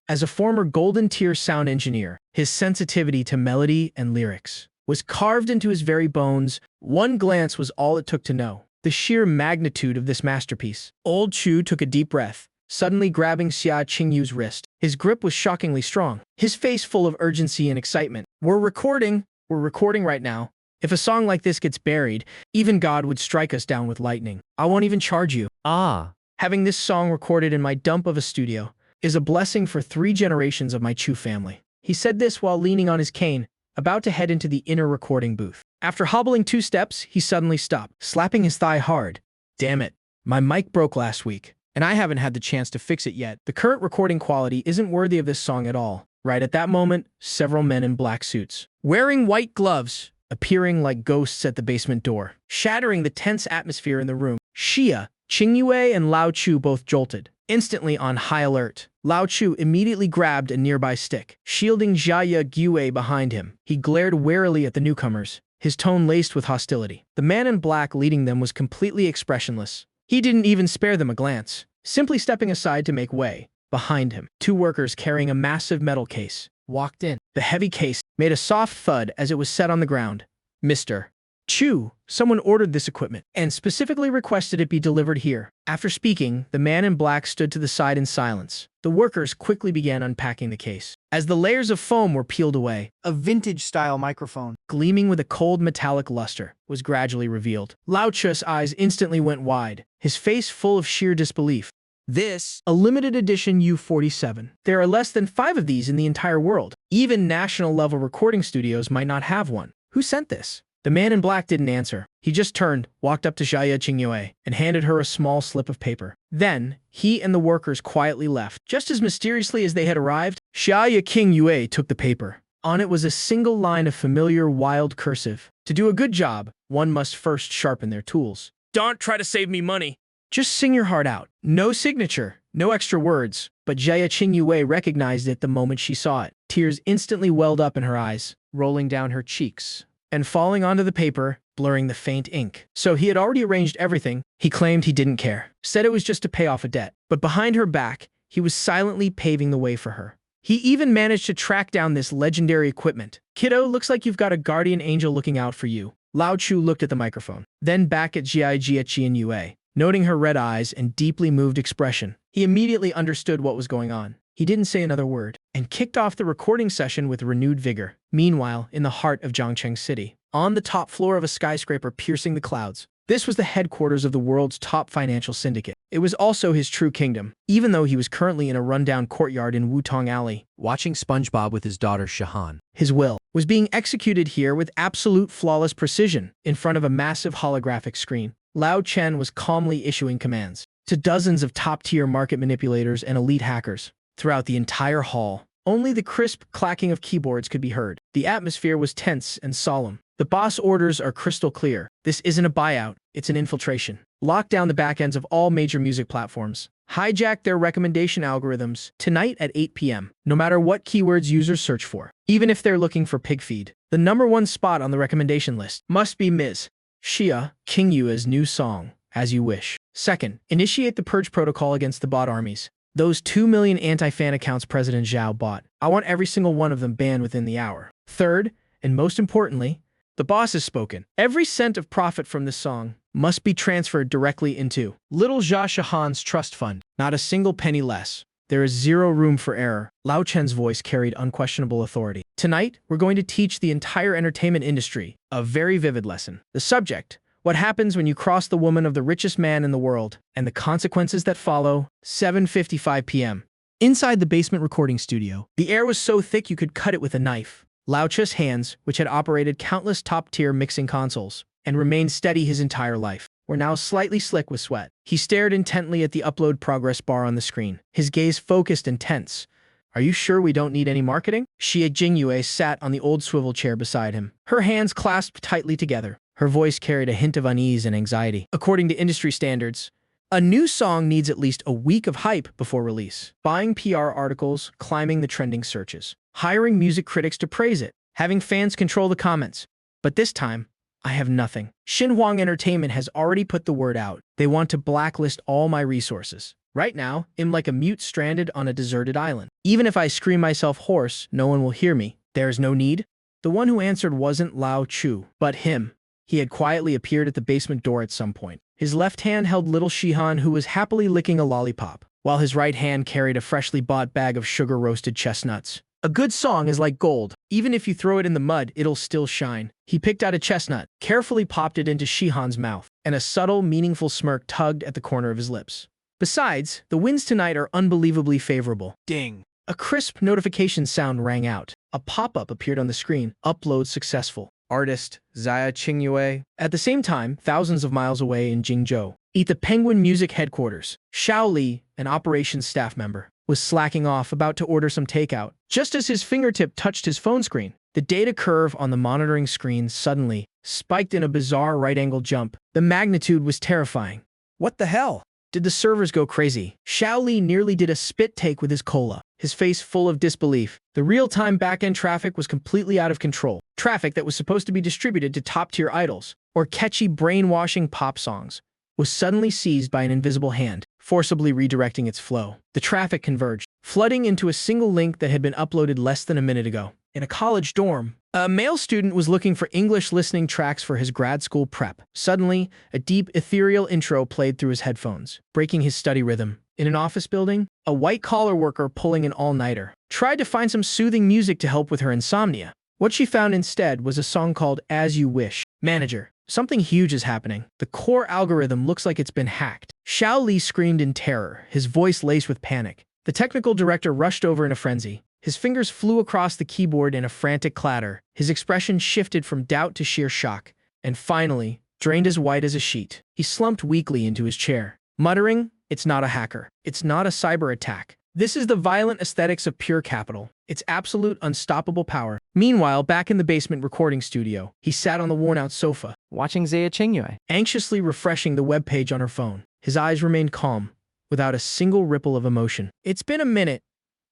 As a former Golden Tier sound engineer, his sensitivity to melody and lyrics was carved into his very bones. One glance was all it took to know the sheer magnitude of this masterpiece. Old Chu took a deep breath, suddenly grabbing Xia Qingyue's wrist. His grip was shockingly strong, his face full of urgency and excitement. We're recording right now. If a song like this gets buried, even God would strike us down with lightning. I won't even charge you. Ah. Having this song recorded in my dump of a studio is a blessing for 3 generations of my Chu family." He said this while leaning on his cane, about to head into the inner recording booth. After hobbling 2 steps, he suddenly stopped, slapping his thigh hard. "Damn it, my mic broke last week, and I haven't had the chance to fix it yet. The current recording quality isn't worthy of this song at all." Right at that moment, several men in black suits, wearing white gloves, appearing like ghosts at the basement door, shattering the tense atmosphere in the room. Xia Qingyue and Lao Chu both jolted, instantly on high alert. Lao Chu immediately grabbed a nearby stick, shielding Xia Gue behind him. He glared warily at the newcomers, his tone laced with hostility. The man in black leading them was completely expressionless. He didn't even spare them a glance, simply stepping aside to make way. Behind him, two workers carrying a massive metal case walked in. The heavy case made a soft thud as it was set on the ground. Mr. Chu, someone ordered this equipment and specifically requested it be delivered here. After speaking, the man in black stood to the side in silence. The workers quickly began unpacking the case. As the layers of foam were peeled away, A vintage-style microphone. gleaming with a cold metallic luster, was gradually revealed. Lao Chu's eyes instantly went wide, his face full of sheer disbelief. This, a limited edition U-47. There are less than 5 of these in the entire world. Even national-level recording studios might not have one. Who sent this? The man in black didn't answer. He just turned, walked up to Xia Qingyue, and handed her a small slip of paper. Then, he and the workers quietly left. Just as mysteriously as they had arrived, Xia Qingyue took the paper. On it was a single line of familiar wild cursive. To do a good job, one must first sharpen their tools. Don't try to save me money. Just sing your heart out. No signature, no extra words. But Xia Qingyue recognized it the moment she saw it. Tears instantly welled up in her eyes, rolling down her cheeks and falling onto the paper, blurring the faint ink. So he had already arranged everything. He claimed he didn't care, said it was just to pay off a debt. But behind her back, he was silently paving the way for her. He even managed to track down this legendary equipment. Kiddo, looks like you've got a guardian angel looking out for you. Lao Chu looked at the microphone, then back at Jia Qianyue. Noting her red eyes and deeply moved expression, he immediately understood what was going on. He didn't say another word, and kicked off the recording session with renewed vigor. Meanwhile, in the heart of Zhangcheng City, on the top floor of a skyscraper piercing the clouds, this was the headquarters of the world's top financial syndicate. It was also his true kingdom, even though he was currently in a rundown courtyard in Wutong Alley, Watching SpongeBob with his daughter Shahan. his will was being executed here with absolute flawless precision in front of a massive holographic screen. Lao Chen was calmly issuing commands to dozens of top-tier market manipulators and elite hackers. Throughout the entire hall, only the crisp clacking of keyboards could be heard. The atmosphere was tense and solemn. The boss orders are crystal clear. This isn't a buyout, it's an infiltration. Lock down the backends of all major music platforms. Hijack their recommendation algorithms tonight at 8 p.m. No matter what keywords users search for. Even if they're looking for pig feed, the #1 spot on the recommendation list must be Ms. Xia Qingyue's new song, As You Wish. Second, initiate the purge protocol against the bot armies. Those 2 million anti-fan accounts President Zhao bought. I want every single one of them banned within the hour. Third, and most importantly, the boss has spoken. Every cent of profit from this song must be transferred directly into Little Jia Shahan's trust fund. Not a single penny less. There is zero room for error. Lao Chen's voice carried unquestionable authority. Tonight, we're going to teach the entire entertainment industry a very vivid lesson. The subject: what happens when you cross the woman of the richest man in the world, and the consequences that follow. 7:55 p.m. Inside the basement recording studio, the air was so thick you could cut it with a knife. Lao Chu's hands, which had operated countless top-tier mixing consoles and remained steady his entire life, were now slightly slick with sweat. He stared intently at the upload progress bar on the screen, his gaze focused and tense. Are you sure we don't need any marketing? Xia Jingyue sat on the old swivel chair beside him, her hands clasped tightly together. Her voice carried a hint of unease and anxiety. According to industry standards, a new song needs at least a week of hype before release. Buying PR articles, climbing the trending searches, hiring music critics to praise it, having fans control the comments. But this time, I have nothing. Xinhuang Entertainment has already put the word out. They want to blacklist all my resources. Right now, I'm like a mute stranded on a deserted island. Even if I scream myself hoarse, no one will hear me. There is no need. The one who answered wasn't Lao Chu, but him. He had quietly appeared at the basement door at some point. His left hand held little Shihan, who was happily licking a lollipop, while his right hand carried a freshly bought bag of sugar-roasted chestnuts. A good song is like gold. Even if you throw it in the mud, it'll still shine. He picked out a chestnut, carefully popped it into Shihan's mouth, and a subtle, meaningful smirk tugged at the corner of his lips. Besides, the winds tonight are unbelievably favorable. Ding. A crisp notification sound rang out. A pop-up appeared on the screen. Upload successful. Artist, Xia Qingyue. At the same time, thousands of miles away in Jingzhou, at the Penguin Music headquarters, Xiao Li, an operations staff member, was slacking off, about to order some takeout. Just as his fingertip touched his phone screen, the data curve on the monitoring screen suddenly spiked in a bizarre right-angled jump. The magnitude was terrifying. What the hell? Did the servers go crazy? Xiao Li nearly did a spit take with his cola, his face full of disbelief. The real-time back-end traffic was completely out of control. Traffic that was supposed to be distributed to top-tier idols or catchy brainwashing pop songs was suddenly seized by an invisible hand. forcibly redirecting its flow. The traffic converged, flooding into a single link that had been uploaded less than a minute ago. In a college dorm, a male student was looking for English listening tracks for his grad school prep. Suddenly, a deep, ethereal intro played through his headphones, breaking his study rhythm. In an office building, a white-collar worker pulling an all-nighter tried to find some soothing music to help with her insomnia. What she found instead was a song called As You Wish. Manager, something huge is happening. The core algorithm looks like it's been hacked. Xiao Li screamed in terror, his voice laced with panic. The technical director rushed over in a frenzy. His fingers flew across the keyboard in a frantic clatter. His expression shifted from doubt to sheer shock, and finally, drained as white as a sheet. He slumped weakly into his chair, muttering, "It's not a hacker. It's not a cyber attack. This is the violent aesthetics of pure capital. It's absolute unstoppable power." Meanwhile, back in the basement recording studio, he sat on the worn-out sofa, Watching Zaya Qingyue. anxiously refreshing the web page on her phone. His eyes remained calm, without a single ripple of emotion. "It's been a minute,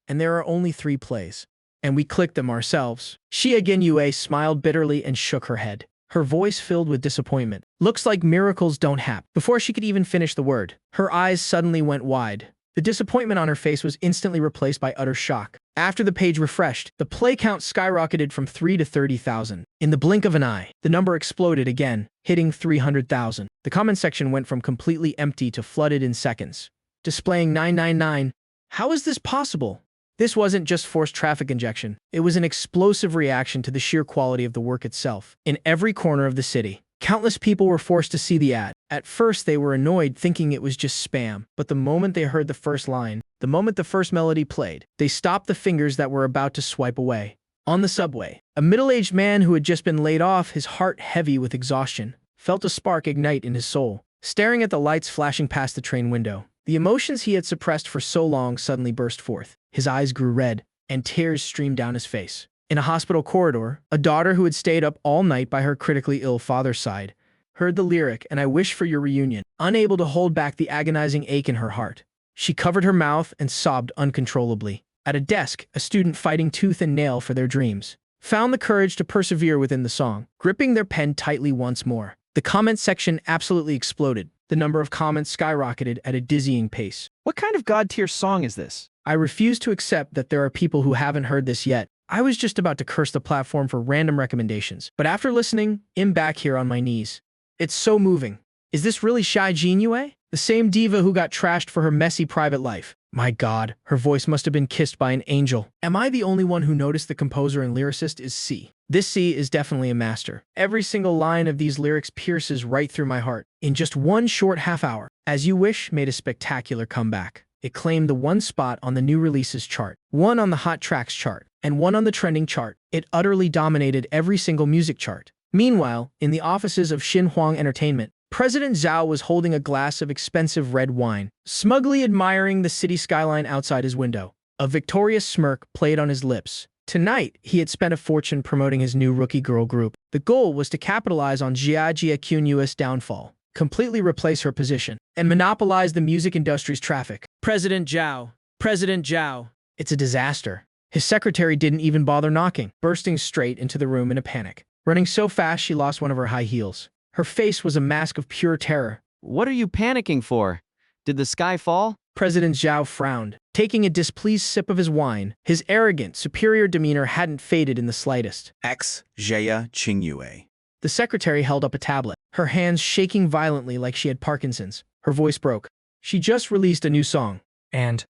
and there are only 3 plays. And we clicked them ourselves." Xia Genyue smiled bitterly and shook her head, her voice filled with disappointment. "Looks like miracles don't happen." Before she could even finish the word, her eyes suddenly went wide. The disappointment on her face was instantly replaced by utter shock. After the page refreshed, the play count skyrocketed from 3 to 30,000. In the blink of an eye, the number exploded again, hitting 300,000. The comment section went from completely empty to flooded in seconds, displaying 999. How is this possible? This wasn't just forced traffic injection. It was an explosive reaction to the sheer quality of the work itself. In every corner of the city, countless people were forced to see the ad. At first, they were annoyed, thinking it was just spam. But the moment they heard the first line, the moment the first melody played, they stopped the fingers that were about to swipe away. On the subway, a middle-aged man who had just been laid off, his heart heavy with exhaustion, felt a spark ignite in his soul. Staring at the lights flashing past the train window, the emotions he had suppressed for so long suddenly burst forth. His eyes grew red, and tears streamed down his face. In a hospital corridor, a daughter who had stayed up all night by her critically ill father's side heard the lyric, "And I wish for your reunion." Unable to hold back the agonizing ache in her heart, she covered her mouth and sobbed uncontrollably. At a desk, a student fighting tooth and nail for their dreams found the courage to persevere within the song, gripping their pen tightly once more. The comment section absolutely exploded. The number of comments skyrocketed at a dizzying pace. What kind of god-tier song is this? I refuse to accept that there are people who haven't heard this yet. I was just about to curse the platform for random recommendations, but after listening, I'm back here on my knees. It's so moving. Is this really Xia Jingyue? The same diva who got trashed for her messy private life. My God, her voice must have been kissed by an angel. Am I the only one who noticed the composer and lyricist is C? This C is definitely a master. Every single line of these lyrics pierces right through my heart. In just one short half hour, As You Wish made a spectacular comeback. It claimed the 1 spot on the new releases chart, 1 on the hot tracks chart, and 1 on the trending chart. It utterly dominated every single music chart. Meanwhile, in the offices of Xinhuang Entertainment, President Zhao was holding a glass of expensive red wine, smugly admiring the city skyline outside his window. A victorious smirk played on his lips. Tonight, he had spent a fortune promoting his new rookie girl group. The goal was to capitalize on Xia Jiaqun's downfall, completely replace her position, and monopolize the music industry's traffic. President Zhao. President Zhao. It's a disaster. His secretary didn't even bother knocking, bursting straight into the room in a panic. Running so fast she lost one of her high heels. Her face was a mask of pure terror. What are you panicking for? Did the sky fall? President Zhao frowned, taking a displeased sip of his wine. His arrogant, superior demeanor hadn't faded in the slightest. Xia Qingyue. The secretary held up a tablet, her hands shaking violently like she had Parkinson's. Her voice broke. She just released a new song. And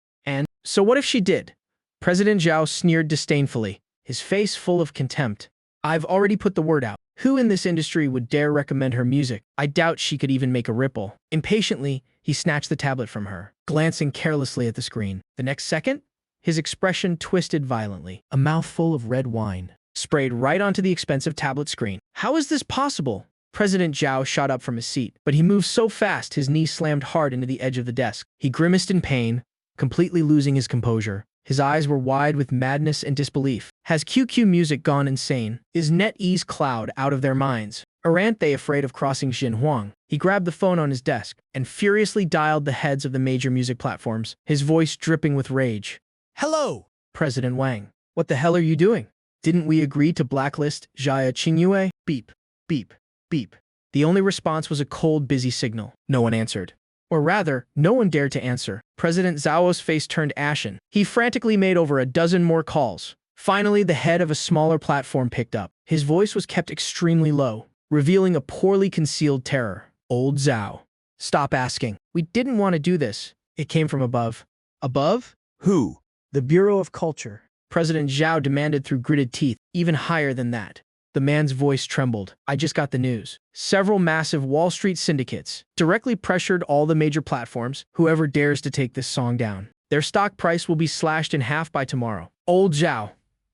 so what if she did? President Zhao sneered disdainfully, his face full of contempt. I've already put the word out. Who in this industry would dare recommend her music? I doubt she could even make a ripple. Impatiently, he snatched the tablet from her, glancing carelessly at the screen. The next second, his expression twisted violently. A mouthful of red wine sprayed right onto the expensive tablet screen. How is this possible? President Zhao shot up from his seat, but he moved so fast his knee slammed hard into the edge of the desk. He grimaced in pain, completely losing his composure. His eyes were wide with madness and disbelief. Has QQ Music gone insane? Is NetEase Cloud out of their minds? Or aren't they afraid of crossing Xinhuang? He grabbed the phone on his desk and furiously dialed the heads of the major music platforms, his voice dripping with rage. Hello, President Wang. What the hell are you doing? Didn't we agree to blacklist Xia Qingyue? Beep, beep, beep. The only response was a cold, busy signal. No one answered. Or rather, no one dared to answer. President Zhao's face turned ashen. He frantically made over a dozen more calls. Finally, the head of a smaller platform picked up. His voice was kept extremely low, revealing a poorly concealed terror. Old Zhao. Stop asking. We didn't want to do this. It came from above. Above? Who? The Bureau of Culture. President Zhao demanded through gritted teeth, even higher than that. The man's voice trembled. I just got the news. Several massive Wall Street syndicates directly pressured all the major platforms. Whoever dares to take this song down, their stock price will be slashed in half by tomorrow. Old Zhao,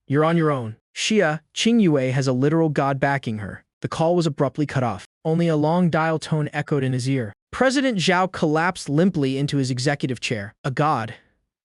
you're on your own. Xia Qingyue has a literal god backing her. The call was abruptly cut off. Only a long dial tone echoed in his ear. President Zhao collapsed limply into his executive chair. A god.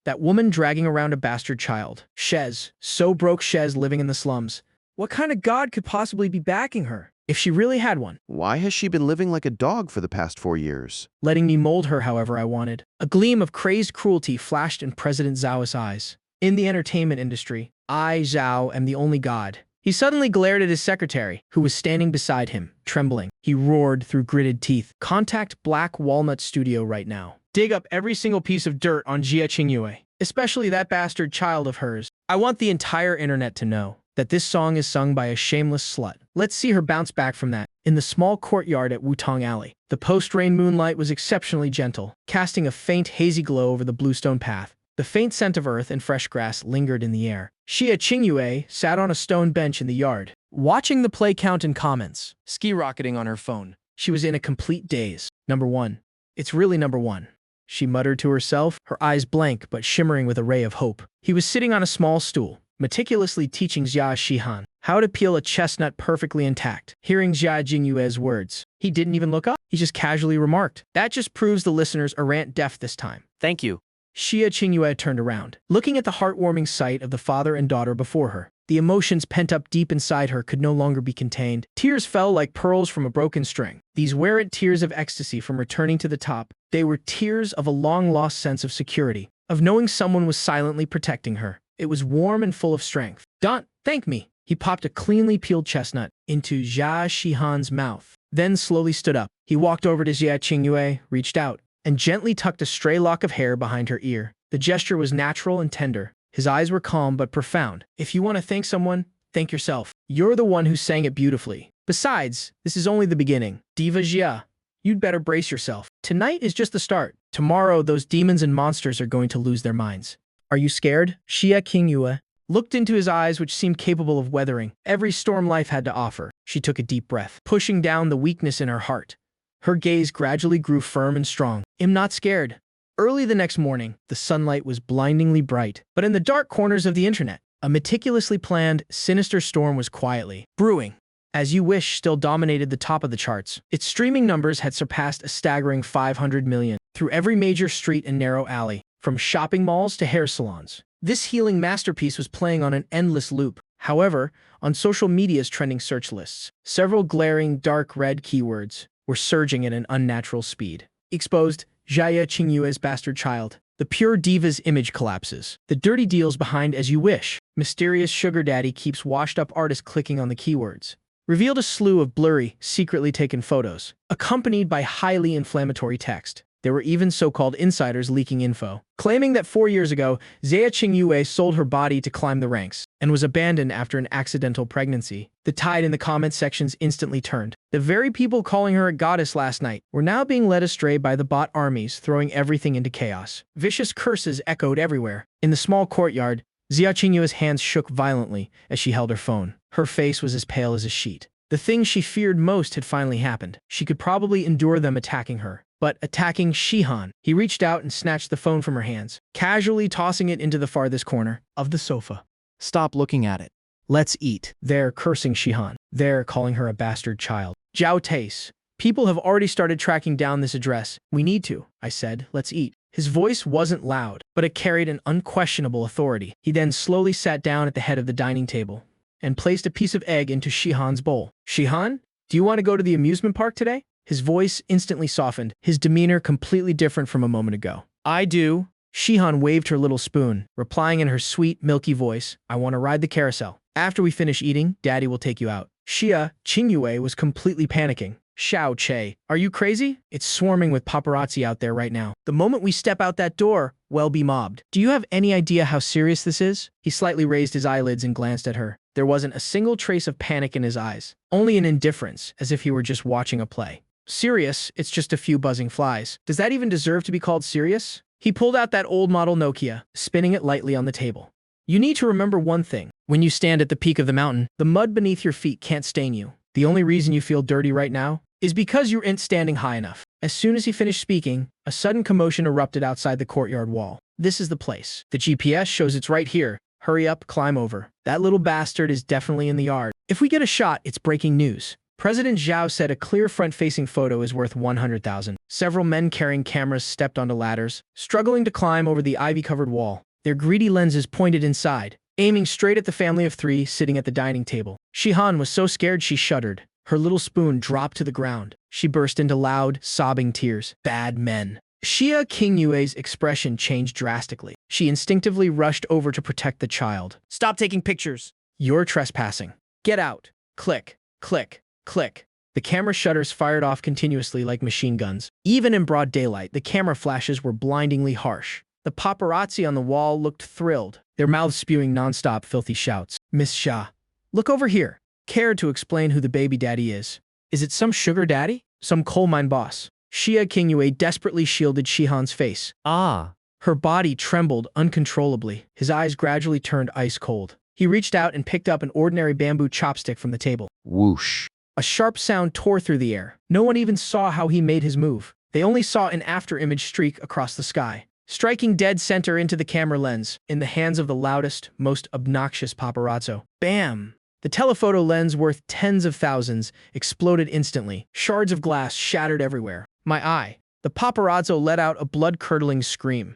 That woman dragging around a bastard child. Shez. So broke Shez living in the slums. What kind of god could possibly be backing her? If she really had one. Why has she been living like a dog for the past 4 years? Letting me mold her however I wanted. A gleam of crazed cruelty flashed in President Zhao's eyes. In the entertainment industry, I, Zhao, am the only god. He suddenly glared at his secretary, who was standing beside him, trembling. He roared through gritted teeth. Contact Black Walnut Studio right now. Dig up every single piece of dirt on Xia Qingyue, especially that bastard child of hers. I want the entire internet to know that this song is sung by a shameless slut. Let's see her bounce back from that. In the small courtyard at Wutong Alley, the post-rain moonlight was exceptionally gentle, casting a faint hazy glow over the bluestone path. The faint scent of earth and fresh grass lingered in the air. Xia Qingyue sat on a stone bench in the yard, watching the play count and comments, ski-rocketing on her phone. She was in a complete daze. Number 1. It's really number 1. She muttered to herself, her eyes blank but shimmering with a ray of hope. He was sitting on a small stool, meticulously teaching Xia Shihan how to peel a chestnut perfectly intact. Hearing Xia Jingyue's words, he didn't even look up. He just casually remarked, "That just proves the listeners aren't deaf this time." Thank you. Xia Qingyue turned around, looking at the heartwarming sight of the father and daughter before her. The emotions pent up deep inside her could no longer be contained. Tears fell like pearls from a broken string. These weren't tears of ecstasy from returning to the top. They were tears of a long-lost sense of security, of knowing someone was silently protecting her. It was warm and full of strength. "Don't thank me." He popped a cleanly peeled chestnut into Xia Shihan's mouth, then slowly stood up. He walked over to Xia Qingyue, reached out, and gently tucked a stray lock of hair behind her ear. The gesture was natural and tender. His eyes were calm but profound. "If you want to thank someone, thank yourself. You're the one who sang it beautifully. Besides, this is only the beginning. Diva Xia, you'd better brace yourself. Tonight is just the start. Tomorrow, those demons and monsters are going to lose their minds. Are you scared?" Xia Qingyue looked into his eyes, which seemed capable of weathering every storm life had to offer. She took a deep breath, pushing down the weakness in her heart. Her gaze gradually grew firm and strong. "I'm not scared." Early the next morning, the sunlight was blindingly bright, but in the dark corners of the internet, a meticulously planned, sinister storm was quietly brewing. As You Wish still dominated the top of the charts. Its streaming numbers had surpassed a staggering 500 million through every major street and narrow alley, from shopping malls to hair salons. This healing masterpiece was playing on an endless loop. However, on social media's trending search lists, several glaring dark red keywords were surging at an unnatural speed. Exposed, Xia Qingyue's bastard child. The pure diva's image collapses. The dirty deals behind As You Wish. Mysterious sugar daddy keeps washed-up artist clicking on the keywords. Revealed a slew of blurry, secretly taken photos, accompanied by highly inflammatory text. There were even so-called insiders leaking info, claiming that 4 years ago, Xia Qingyue sold her body to climb the ranks and was abandoned after an accidental pregnancy. The tide in the comment sections instantly turned. The very people calling her a goddess last night were now being led astray by the bot armies, throwing everything into chaos. Vicious curses echoed everywhere. In the small courtyard, Xia Qingyue's hands shook violently as she held her phone. Her face was as pale as a sheet. The thing she feared most had finally happened. She could probably endure them attacking her. But attacking Shihan, he reached out and snatched the phone from her hands, casually tossing it into the farthest corner of the sofa. Stop looking at it. Let's eat. They're cursing Shihan. They're calling her a bastard child. Zhao Tace. People have already started tracking down this address. We need to, I said. Let's eat. His voice wasn't loud, but it carried an unquestionable authority. He then slowly sat down at the head of the dining table and placed a piece of egg into Shihan's bowl. Shihan, do you want to go to the amusement park today? His voice instantly softened, his demeanor completely different from a moment ago. I do. Shihan waved her little spoon, replying in her sweet, milky voice, I want to ride the carousel. After we finish eating, Daddy will take you out. Xia Qingyue was completely panicking. Xiao Che, are you crazy? It's swarming with paparazzi out there right now. The moment we step out that door, we'll be mobbed. Do you have any idea how serious this is? He slightly raised his eyelids and glanced at her. There wasn't a single trace of panic in his eyes, only an indifference, as if he were just watching a play. Serious? It's just a few buzzing flies. Does that even deserve to be called serious? He pulled out that old model Nokia, spinning it lightly on the table. You need to remember one thing. When you stand at the peak of the mountain, the mud beneath your feet can't stain you. The only reason you feel dirty right now is because you aren't standing high enough. As soon as he finished speaking, a sudden commotion erupted outside the courtyard wall. This is the place. The GPS shows it's right here. Hurry up, climb over. That little bastard is definitely in the yard. If we get a shot, it's breaking news. President Zhao said a clear front-facing photo is worth 100,000. Several men carrying cameras stepped onto ladders, struggling to climb over the ivy-covered wall. Their greedy lenses pointed inside, aiming straight at the family of three sitting at the dining table. Shihan was so scared she shuddered. Her little spoon dropped to the ground. She burst into loud, sobbing tears. Bad men. Xia Qingyue's expression changed drastically. She instinctively rushed over to protect the child. Stop taking pictures. You're trespassing. Get out. Click, click, click. The camera shutters fired off continuously like machine guns. Even in broad daylight, the camera flashes were blindingly harsh. The paparazzi on the wall looked thrilled, their mouths spewing nonstop filthy shouts. Miss Xia, look over here. Cared to explain who the baby daddy is. Is it some sugar daddy? Some coal mine boss? Xia Qingyue desperately shielded Shihan's face. Ah. Her body trembled uncontrollably. His eyes gradually turned ice cold. He reached out and picked up an ordinary bamboo chopstick from the table. Whoosh. A sharp sound tore through the air. No one even saw how he made his move. They only saw an after-image streak across the sky, striking dead center into the camera lens, in the hands of the loudest, most obnoxious paparazzo. Bam! The telephoto lens, worth tens of thousands, exploded instantly. Shards of glass shattered everywhere. My eye. The paparazzo let out a blood-curdling scream,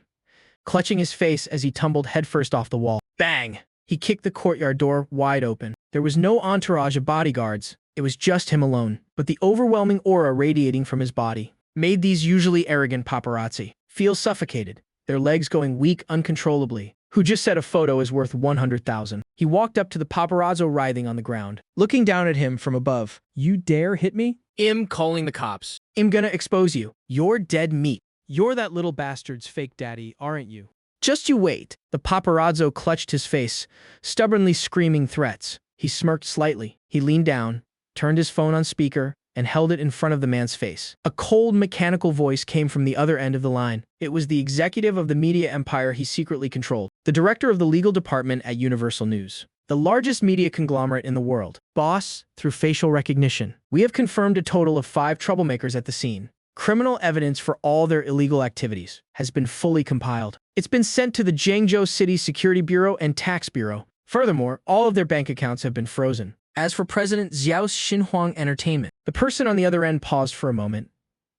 clutching his face as he tumbled headfirst off the wall. Bang! He kicked the courtyard door wide open. There was no entourage of bodyguards. It was just him alone. But the overwhelming aura radiating from his body made these usually arrogant paparazzi feel suffocated, their legs going weak uncontrollably. Who just said a photo is worth 100,000? He walked up to the paparazzo writhing on the ground, looking down at him from above. You dare hit me? I'm calling the cops. I'm gonna expose you. You're dead meat. You're that little bastard's fake daddy, aren't you? Just you wait. The paparazzo clutched his face, stubbornly screaming threats. He smirked slightly. He leaned down, turned his phone on speaker, and held it in front of the man's face. A cold, mechanical voice came from the other end of the line. It was the executive of the media empire he secretly controlled, the director of the legal department at Universal News, the largest media conglomerate in the world. Boss, through facial recognition, we have confirmed a total of 5 troublemakers at the scene. Criminal evidence for all their illegal activities has been fully compiled. It's been sent to the Zhengzhou City Security Bureau and Tax Bureau. Furthermore, all of their bank accounts have been frozen. As for President Xiao's Xinhuang Entertainment, the person on the other end paused for a moment,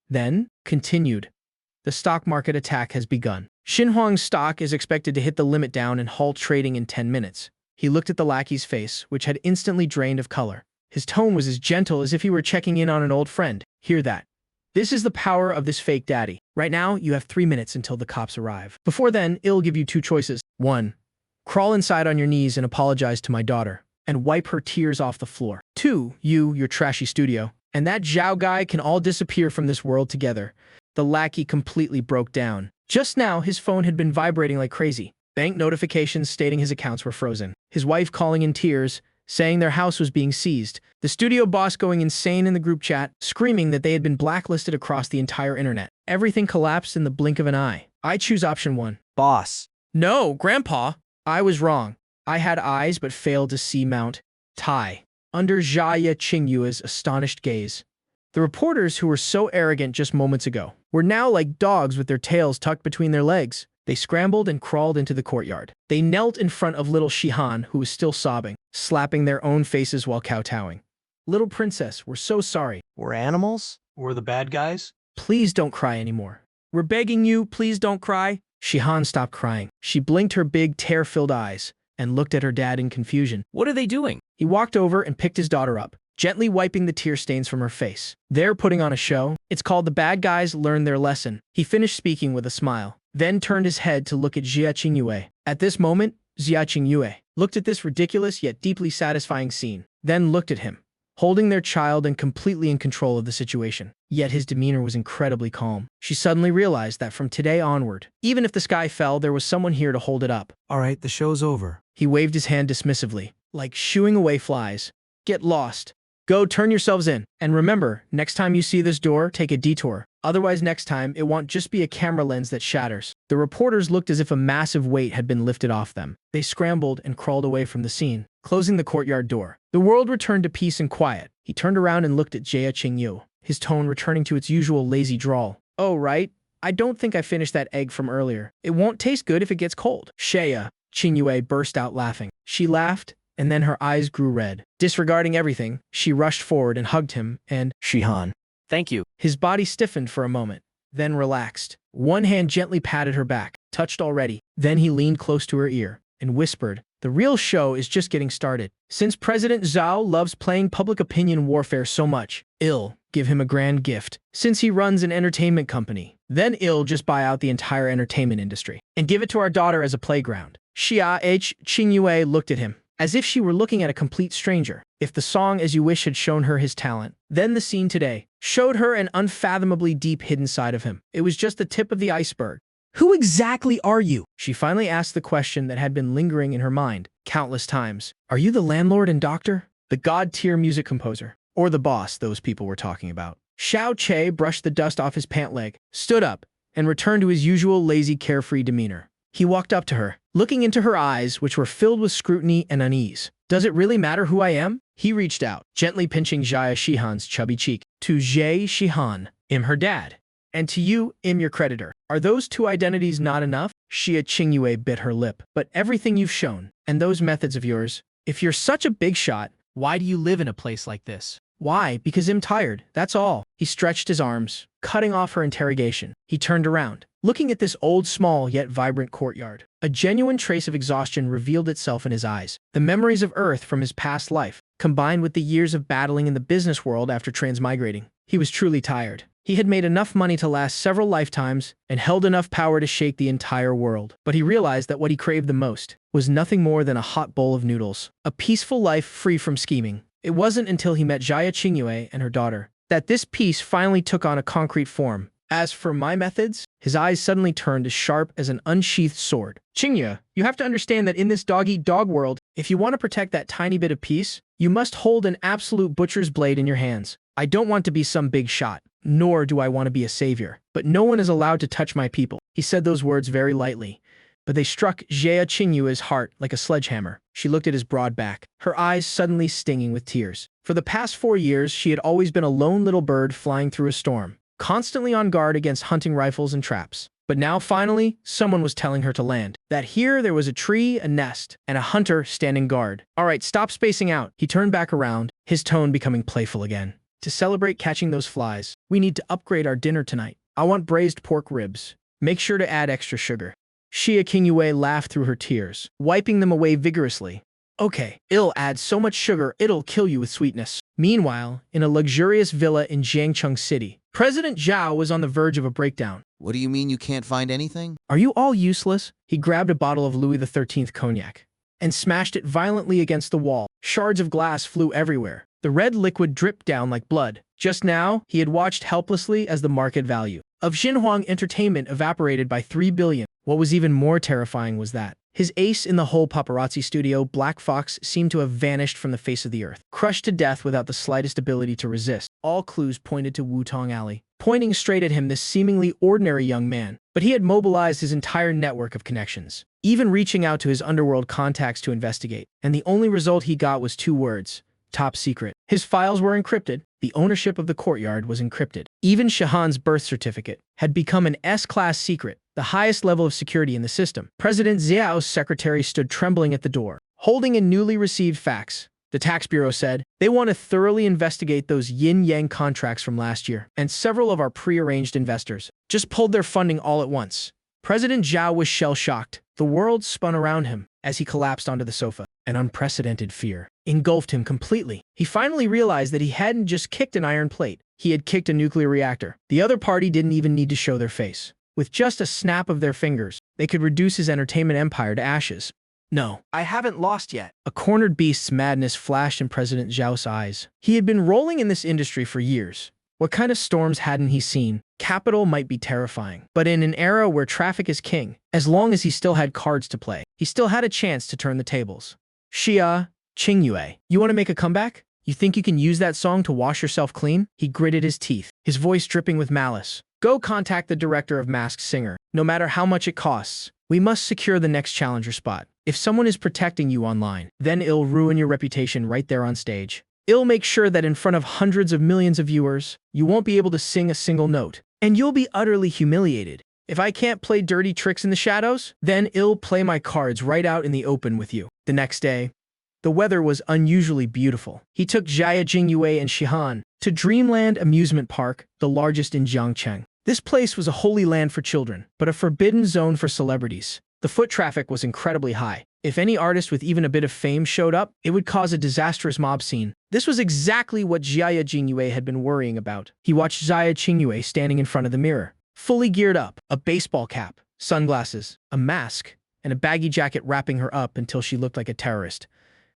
then continued. The stock market attack has begun. Xinhuang's stock is expected to hit the limit down and halt trading in 10 minutes. He looked at the lackey's face, which had instantly drained of color. His tone was as gentle as if he were checking in on an old friend. Hear that? This is the power of this fake daddy. Right now, you have 3 minutes until the cops arrive. Before then, it'll give you 2 choices. 1. Crawl inside on your knees and apologize to my daughter, and wipe her tears off the floor. 2. Your trashy studio, and that Zhao guy can all disappear from this world together. The lackey completely broke down. Just now, his phone had been vibrating like crazy. Bank notifications stating his accounts were frozen. His wife calling in tears, saying their house was being seized. The studio boss going insane in the group chat, screaming that they had been blacklisted across the entire internet. Everything collapsed in the blink of an eye. I choose option 1. Boss. No, Grandpa. I was wrong. I had eyes but failed to see Mount Tai. Under Xia Qingyue's astonished gaze, the reporters who were so arrogant just moments ago were now like dogs with their tails tucked between their legs. They scrambled and crawled into the courtyard. They knelt in front of little Shihan, who was still sobbing, slapping their own faces while kowtowing. Little princess, we're so sorry. We're animals? We're the bad guys? Please don't cry anymore. We're begging you, please don't cry. Shihan stopped crying. She blinked her big, tear-filled eyes and looked at her dad in confusion. What are they doing? He walked over and picked his daughter up, gently wiping the tear stains from her face. They're putting on a show. It's called The Bad Guys Learn Their Lesson. He finished speaking with a smile, then turned his head to look at Xia Qingyue. At this moment, Xia Qingyue looked at this ridiculous yet deeply satisfying scene, then looked at him, holding their child and completely in control of the situation. Yet his demeanor was incredibly calm. She suddenly realized that from today onward, even if the sky fell, there was someone here to hold it up. All right, the show's over. He waved his hand dismissively, like shooing away flies. Get lost. Go turn yourselves in. And remember, next time you see this door, take a detour. Otherwise, next time, it won't just be a camera lens that shatters. The reporters looked as if a massive weight had been lifted off them. They scrambled and crawled away from the scene, closing the courtyard door. The world returned to peace and quiet. He turned around and looked at Jia Qingyu, his tone returning to its usual lazy drawl. Oh, right. I don't think I finished that egg from earlier. It won't taste good if it gets cold. Jia Qingyu burst out laughing. She laughed, and then her eyes grew red. Disregarding everything, she rushed forward and hugged him, and Shihan. Thank you. His body stiffened for a moment, then relaxed. One hand gently patted her back, touched already. Then he leaned close to her ear and whispered, "The real show is just getting started. Since President Zhao loves playing public opinion warfare so much, I'll give him a grand gift. Since he runs an entertainment company, then I'll just buy out the entire entertainment industry and give it to our daughter as a playground." Xia Qingyue looked at him, as if she were looking at a complete stranger. If the song As You Wish had shown her his talent, then the scene today showed her an unfathomably deep hidden side of him. It was just the tip of the iceberg. Who exactly are you? She finally asked the question that had been lingering in her mind countless times. Are you the landlord and doctor? The god-tier music composer? Or the boss those people were talking about? Xiao Che brushed the dust off his pant leg, stood up, and returned to his usual lazy, carefree demeanor. He walked up to her, looking into her eyes, which were filled with scrutiny and unease. Does it really matter who I am? He reached out, gently pinching Jia Shihan's chubby cheek. To Jie Shihan, I'm her dad. And to you, I'm your creditor. Are those two identities not enough? Xia Qingyue bit her lip. But everything you've shown, and those methods of yours, if you're such a big shot, Why do you live in a place like this? why? Because I'm tired, that's all. He stretched his arms, cutting off her interrogation. He turned around, looking at this old, small, yet vibrant courtyard. A genuine trace of exhaustion revealed itself in his eyes. The memories of Earth from his past life, combined with the years of battling in the business world after transmigrating. He was truly tired. He had made enough money to last several lifetimes and held enough power to shake the entire world. But he realized that what he craved the most was nothing more than a hot bowl of noodles. A peaceful life free from scheming. It wasn't until he met Jia Qingyue and her daughter that this peace finally took on a concrete form. As for my methods, his eyes suddenly turned as sharp as an unsheathed sword. Qingyue, you have to understand that in this dog-eat-dog world, if you want to protect that tiny bit of peace, you must hold an absolute butcher's blade in your hands. I don't want to be some big shot, nor do I want to be a savior. But no one is allowed to touch my people. He said those words very lightly, but they struck Jia Qingyue's heart like a sledgehammer. She looked at his broad back, her eyes suddenly stinging with tears. For the past 4 years, she had always been a lone little bird flying through a storm, constantly on guard against hunting rifles and traps. But now, finally, someone was telling her to land. That here there was a tree, a nest, and a hunter standing guard. All right, stop spacing out. He turned back around, his tone becoming playful again. To celebrate catching those flies, we need to upgrade our dinner tonight. I want braised pork ribs. Make sure to add extra sugar. Xia Qingyue laughed through her tears, wiping them away vigorously. Okay, it'll add so much sugar it'll kill you with sweetness. Meanwhile, in a luxurious villa in Jiangcheng City, President Zhao was on the verge of a breakdown. What do you mean you can't find anything? Are you all useless? He grabbed a bottle of Louis XIII cognac and smashed it violently against the wall. Shards of glass flew everywhere. The red liquid dripped down like blood. Just now, he had watched helplessly as the market value of Xinhuang Entertainment evaporated by 3 billion. What was even more terrifying was that his ace in the whole paparazzi studio, Black Fox, seemed to have vanished from the face of the earth, crushed to death without the slightest ability to resist. All clues pointed to Wutong Alley, pointing straight at him, this seemingly ordinary young man. But he had mobilized his entire network of connections, even reaching out to his underworld contacts to investigate. And the only result he got was 2 words. Top secret. His files were encrypted. The ownership of the courtyard was encrypted. Even Shahan's birth certificate had become an S-class secret, the highest level of security in the system. President Xiao's secretary stood trembling at the door, holding in newly received fax. The tax bureau said, they want to thoroughly investigate those yin-yang contracts from last year, and several of our pre-arranged investors just pulled their funding all at once. President Zhao was shell-shocked. The world spun around him as he collapsed onto the sofa. An unprecedented fear engulfed him completely. He finally realized that he hadn't just kicked an iron plate. He had kicked a nuclear reactor. The other party didn't even need to show their face. With just a snap of their fingers, they could reduce his entertainment empire to ashes. No, I haven't lost yet. A cornered beast's madness flashed in President Zhao's eyes. He had been rolling in this industry for years. What kind of storms hadn't he seen? Capital might be terrifying, but in an era where traffic is king, as long as he still had cards to play, he still had a chance to turn the tables. Xia, Qingyue, you want to make a comeback? You think you can use that song to wash yourself clean? He gritted his teeth, his voice dripping with malice. Go contact the director of Masked Singer, no matter how much it costs. We must secure the next challenger spot. If someone is protecting you online, then it'll ruin your reputation right there on stage. It'll make sure that in front of hundreds of millions of viewers, you won't be able to sing a single note, and you'll be utterly humiliated. If I can't play dirty tricks in the shadows, then it'll play my cards right out in the open with you. The next day, the weather was unusually beautiful. He took Jia Jingyue and Shihan to Dreamland Amusement Park, the largest in Jiangcheng. This place was a holy land for children, but a forbidden zone for celebrities. The foot traffic was incredibly high. If any artist with even a bit of fame showed up, it would cause a disastrous mob scene. This was exactly what Jia Jingyue had been worrying about. He watched Jia Jingyue standing in front of the mirror, fully geared up, a baseball cap, sunglasses, a mask, and a baggy jacket wrapping her up until she looked like a terrorist.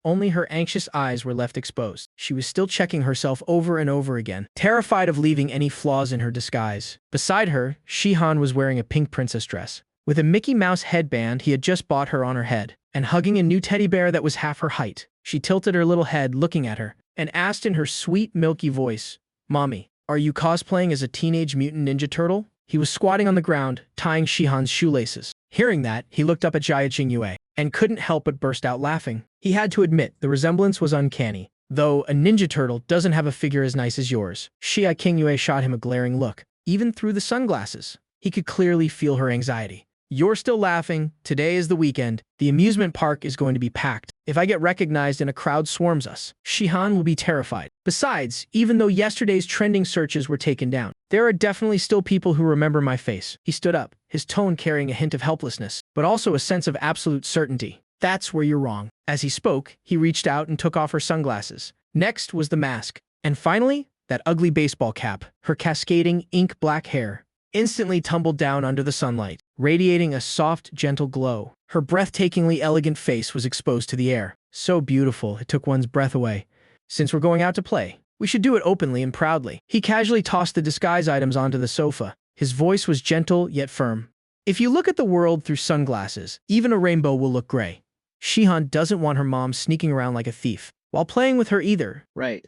Only her anxious eyes were left exposed. She was still checking herself over and over again, terrified of leaving any flaws in her disguise. Beside her, Shihan was wearing a pink princess dress, with a Mickey Mouse headband he had just bought her on her head, and hugging a new teddy bear that was half her height. She tilted her little head, looking at her, and asked in her sweet, milky voice, "Mommy, are you cosplaying as a teenage mutant ninja turtle?" He was squatting on the ground, tying Shihan's shoelaces. Hearing that, he looked up at Jia Jingyue, and couldn't help but burst out laughing. He had to admit the resemblance was uncanny, though a ninja turtle doesn't have a figure as nice as yours. Jia Jingyue shot him a glaring look, even through the sunglasses. He could clearly feel her anxiety. You're still laughing. Today is the weekend. The amusement park is going to be packed. If I get recognized and a crowd swarms us, Shihan will be terrified. Besides, even though yesterday's trending searches were taken down, there are definitely still people who remember my face. He stood up, his tone carrying a hint of helplessness, but also a sense of absolute certainty. That's where you're wrong. As he spoke, he reached out and took off her sunglasses. Next was the mask. And finally, that ugly baseball cap. Her cascading, ink-black hair instantly tumbled down under the sunlight, radiating a soft, gentle glow. Her breathtakingly elegant face was exposed to the air. So beautiful, it took one's breath away. Since we're going out to play, we should do it openly and proudly. He casually tossed the disguise items onto the sofa. His voice was gentle yet firm. If you look at the world through sunglasses, even a rainbow will look gray. Shihan doesn't want her mom sneaking around like a thief while playing with her either. Right.